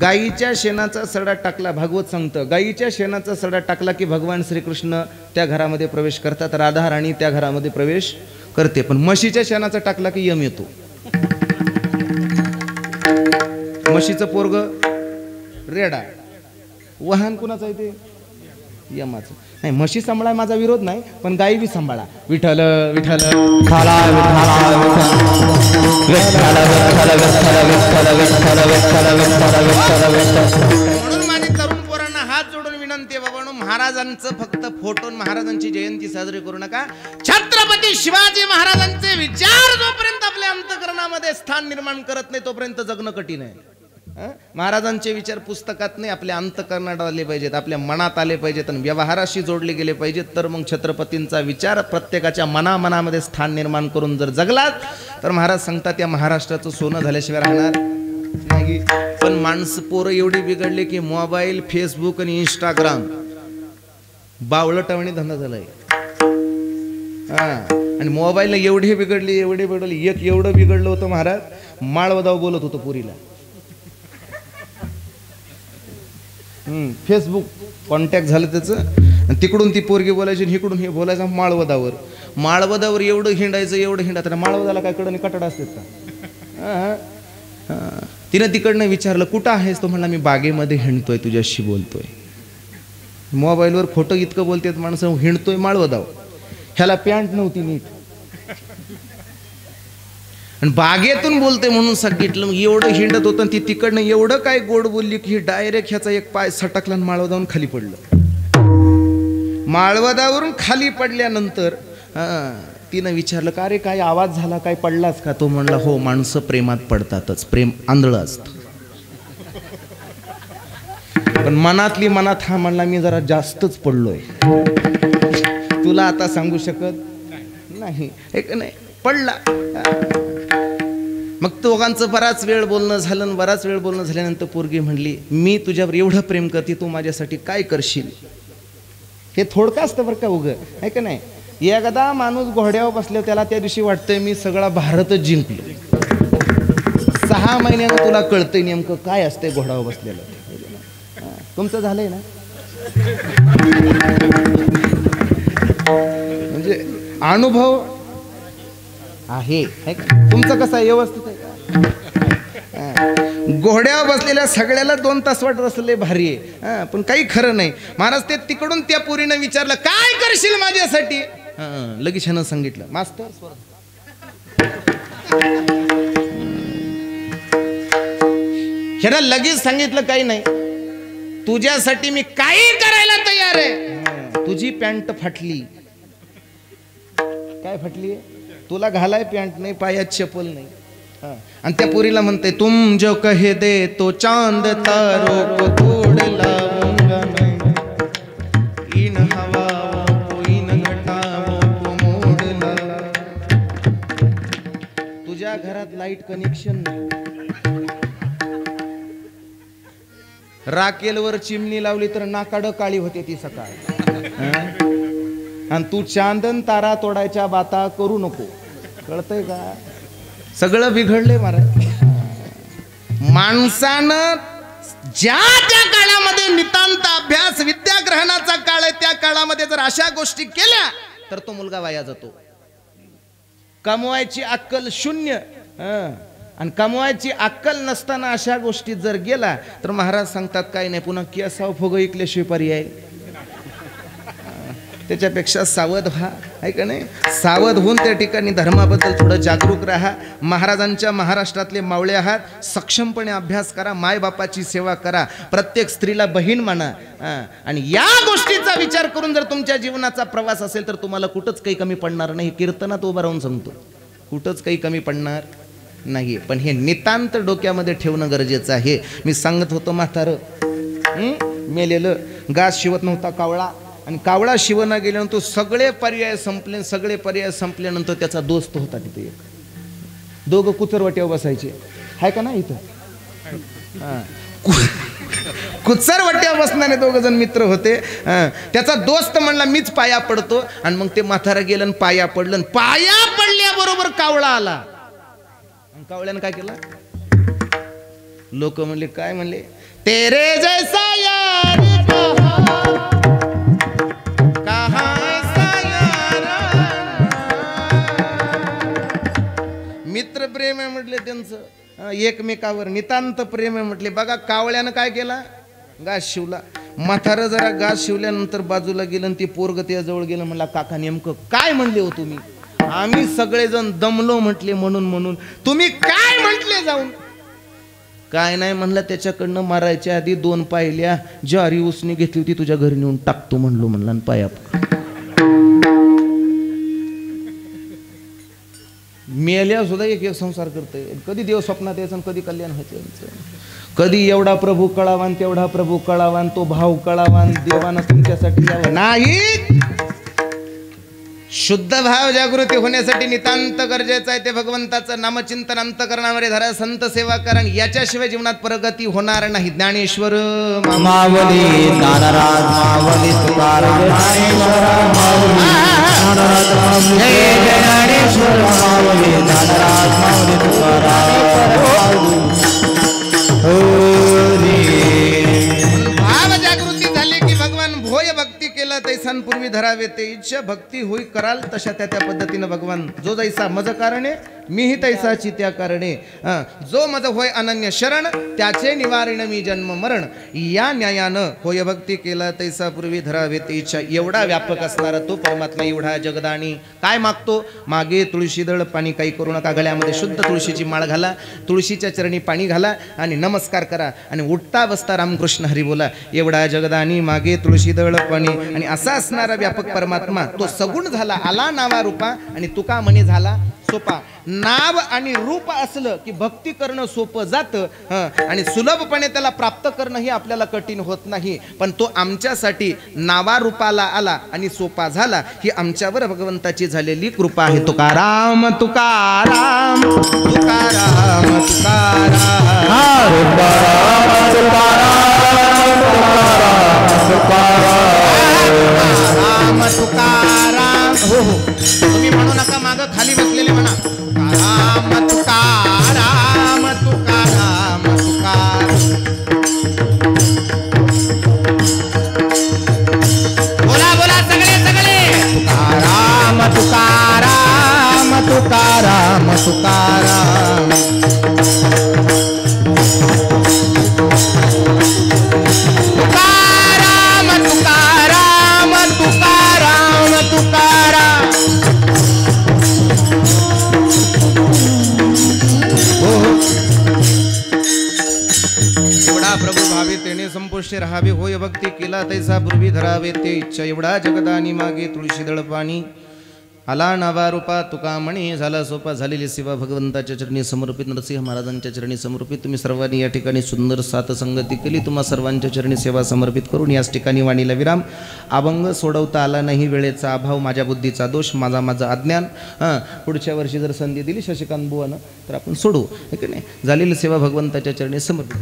गाईच्या शेणाचा सडा टाकला, भागवत सांगतं गाईच्या शेणाचा सडा टाकला की भगवान श्रीकृष्ण त्या घरामध्ये प्रवेश करतात, राधा राणी त्या घरामध्ये प्रवेश करते. पण म्हशीच्या शेणाचा टाकला की यम येतो. म्हशीचं पोरग रेडा, वाहन कुणाचं आहे ते? यमाचं. नाही, म्हशी सांभाळा माझा विरोध नाही, पण गाई बी सांभाळा. विठ्ठल विठ्ठल म्हणून माझी तरुण पोरांना हात जोडून विनंती आहे बाबा, महाराजांचं फक्त फोटो, महाराजांची जयंती साजरी करू नका. छत्रपती शिवाजी महाराजांचे विचार जोपर्यंत आपल्या अंतःकरणामध्ये स्थान निर्माण करत नाही तोपर्यंत जगणं कठीण आहे. महाराजांचे विचार पुस्तकात नाही, आपल्या अंतःकरणात आले पाहिजेत, आपल्या मनात आले पाहिजेत आणि व्यवहाराशी जोडले गेले पाहिजेत. तर मग छत्रपतींचा विचार प्रत्येकाच्या मनामनामध्ये स्थान निर्माण करून जर जगलात तर महाराज सांगतात या महाराष्ट्राचं सोनं झाल्याशिवाय राहणार नाही. पण माणसं पोरं एवढी बिघडले की मोबाईल, फेसबुक आणि इंस्टाग्राम बावळटवणी धंदा झालाय. आणि मोबाईलला एवढे बिघडले एक एवढं बिघडलं होतं महाराज, माळवदाव बोलत होतं पुरीला. फेसबुक कॉन्टॅक्ट झालं त्याचं, तिकडून ती पोरगी बोलायची आणि इकडून हे बोलायचं. माळवदावर एवढं हिंडायचं माळवदाला काय कडे कटड असतात का? तिनं तिकडनं विचारलं कुठं आहेस? तो म्हणला मी बागेमध्ये हिंडतोय, तुझ्याशी बोलतोय. मोबाईलवर खोटं इतकं बोलतात माणसं, हिंडतोय माळवदाव. ह्याला पॅन्ट नव्हती नीट आणि बागेतून बोलते म्हणून सांगितलं. मग एवढं हिंडत होतं ती तिकडनं एवढं काय गोड बोलली की डायरेक्ट ह्याचा एक पाय सटकला आणि माळवदावरून खाली पडलं. माळवदावरून खाली पडल्यानंतर तिनं विचारलं का रे काय आवाज झाला, काय पडलास का? तो म्हणला हो, माणसं प्रेमात पडतातच, प्रेम आंधळं असतं. पण मनातली मनात हा म्हणला मी जरा जास्तच पडलोय, तुला आता सांगू शकत नाही. एक नाही पडला. मग दोघांचं बराच वेळ बोलणं झालं. बराच वेळ बोलणं झाल्यानंतर पोरगी म्हणली मी तुझ्यावर एवढं प्रेम करते, तू माझ्यासाठी काय करशील? हे थोडकं असतं बरं का उगं, आहे का नाही? एकदा माणूस घोड्यावर बसल्यावर त्याला त्या दिवशी वाटतंय मी सगळा भारतच जिंकलो. 6 महिन्यानं तुला कळतंय नेमकं काय असतंय घोड्यावर बसलेलं. तुमचं झालंय ना? म्हणजे अनुभव आहे तुमचं कसं आहे? व्यवस्थित आहे का? घोड्यावर बसलेल्या सगळ्याला 2 तास वाटत असले भारी आहे, पण काही खरं नाही. महाराज ते तिकडून त्या पोरीनं विचारलं काय करशील माझ्यासाठी? लगेच ह्यानं सांगितलं मास्तर ह्यानं लगेच सांगितलं काही नाही, तुझ्यासाठी मी काही करायला तयार आहे. तुझी पॅन्ट फाटली. काय फाटली? तुला घालाय पॅन्ट नाही, पायात चप्पल नाही. आणि त्या पोरीला म्हणते तुम जो कहे दे तो चांद तारों को तोड़ लाऊंगा मैं, इन हवाओं को इन घटाओं को मोड़ ला. तुझ्या घरात लाईट कनेक्शन नाही, राकेलवर चिमणी लावली तर नाकाड काळी होते ती सकाळ. आणि तू चांदन तारा तोडायच्या बाता करू नको. कळतंय का? सगळं बिघडलंय महाराज. माणसानं ज्या त्या काळामध्ये नितांत अभ्यास विद्याग्रहणाचा काळ आहे, त्या काळामध्ये जर अशा गोष्टी केल्या तर तो मुलगा वाया जातो. कमवायची अक्कल शून्य, आणि कमवायची अक्कल नसताना अशा गोष्टीत जर गेला तर महाराज सांगतात काही नाही, पुन्हा केसाव फुग ऐकल्याशिवाय पर्याय. त्याच्यापेक्षा सावध व्हा, आहे का नाही? सावध होऊन त्या ठिकाणी धर्माबद्दल थोडं जागरूक राहा. महाराजांच्या महाराष्ट्रातले मावळे आहात, सक्षमपणे अभ्यास करा, मायबापाची सेवा करा, प्रत्येक स्त्रीला बहीण माना. आणि या गोष्टीचा विचार करून जर तुमच्या जीवनाचा प्रवास असेल तर तुम्हाला कुठंच काही कमी पडणार नाही. कीर्तनात उभं राहून सांगतो, कुठंच काही कमी पडणार नाही. पण हे नितांत डोक्यामध्ये ठेवणं गरजेचं आहे. मी सांगत होतो म्हातारं मेलेलं घास शिवत नव्हता कावळा, आणि कावळा शिवना गेल्यानंतर सगळे पर्याय संपले. सगळे पर्याय संपल्यानंतर त्याचा दोस्त होता तिथे एक, दोघं कुचरवाट्यावर बसायचे आहे का ना इथं हां कुचरवाट्यावर बसणारे दोघं जण मित्र होते. त्याचा दोस्त म्हणला मीच पाया पडतो आणि मग ते म्हातारा गेलं आणि पाया पडलं. पाया पडल्याबरोबर कावळा आला. कावळ्यानं काय केलं? लोक म्हणले काय म्हणले तेरे जैसा यार कहाँ ऐसा यार. मित्र प्रेम आहे म्हटले त्यांचं एकमेकावर नितांत प्रेम आहे म्हटले. बघा कावळ्यानं काय केला घास शिवला. म्हातारं जरा घास शिवल्यानंतर बाजूला गेलं आणि ते पोरग त्याजवळ गेलं. म्हणला काका नेमकं काय म्हणले हो तुम्ही? आम्ही सगळेजण दमलो म्हटले म्हणून तुम्ही काय म्हटले जाऊन? काय नाही म्हणलं त्याच्याकडनं मारायच्या आधी 2 पाहिल्या ज्वारी उसने घेतली होती तुझ्या घरी नेऊन टाकतो म्हणलो म्हणला आणि पाया मेल्या सुद्धा एक संसार करतोय. कधी देव स्वप्नात यायचं कधी कल्याण व्हायचं. कधी एवढा प्रभू कळावान तेवढा प्रभू कळावान तो भाव कळावान देवानं तुमच्यासाठी यावं नाही. शुद्ध भाव जागृती होण्यासाठी नितांत गरजेचं आहे ते भगवंताचं नामचिंतन अंतकरणामध्ये धरा. संत सेवा करा. याच्याशिवाय जीवनात प्रगती होणार नाही. ज्ञानेश्वर मावली ज्ञानराज मावली तुकाराम ज्ञानेश्वर मावली ज्ञानराज मावली ज्ञानेश्वर मावली ज्ञानराज मावली तुकाराम. भाव जागृती झाली की भगवान भोय भक्ती केलं तैसान पूर्वी धरावे ते इच्छा भक्ती होई कराल तशा त्या पद्धतीनं भगवान जो जैसा मज कारणे मीही तैसाची त्या कारणे. जो मज होय अनन्य शरण त्याचे निवारण मी जन्म मरण. या न्यायानं होय भक्ती केला तैसा पूर्वी धरावे ते इच्छा. एवढा व्यापक असणारा तो परमात्मा एवढा जगदाणी काय मागतो? मागे तुळशीदळ पाणी काही करू नका. गळ्यामध्ये शुद्ध तुळशीची माळ घाला. तुळशीच्या चरणी पाणी घाला आणि नमस्कार करा आणि उठता बसता रामकृष्ण हरी बोला. एवढा जगदानी मागे तुळशीदळ पाणी. आणि असा असणारा व्यापक परमात्मा तो सगुण झाला आला नावा रूपा आणि तुका म्हणे झाला सोपा. नाव आणि रूप असलं की भक्ती करणं सोपं जातं आणि सुलभपणे त्याला प्राप्त करणं ही आपल्याला कठीण होत नाही. पण तो आमच्यासाठी नावारूपाला आला आणि सोपा झाला. ही आमच्यावर भगवंताची झालेली कृपा आहे. तुकाराम तुकाराम तुकाराम तुकाराम तुकाराम तुकाराम. हो हो तुम्ही म्हणू नका मागं खाली बसलेले म्हणा तुकाराम तुकाराम तुकाराम तुकाराम. बोला बोला सगळे तुकाराम तुकाराम तुकाराम तुकाराम. प्रभू भावे तेने संपुष्टे राहावे. होय भक्ती केला तैसा पूर्वी धरावे ते इच्छा. एवढा जगदानी मागे तुळशीदळ पाणी आला नावा रूपा तुका म्हणे झाला सोपा. झालेली सेवा भगवंताच्या चरणी समर्पित. नरसिंह महाराजांच्या चरणी समर्पित. तुम्ही सर्वांनी या ठिकाणी सुंदर सात संगती केली. तुम्हा सर्वांच्या चरणी सेवा समर्पित करून याच ठिकाणी वाणीला विराम. अभंग सोडवता आला नाही. वेळेचा अभाव माझ्या बुद्धीचा दोष माझा अज्ञान. पुढच्या वर्षी जर संधी दिली शशिकांत बुवानं तर आपण सोडू. हे की नाही. झालेली सेवा भगवंताच्या चरणी समर्पित.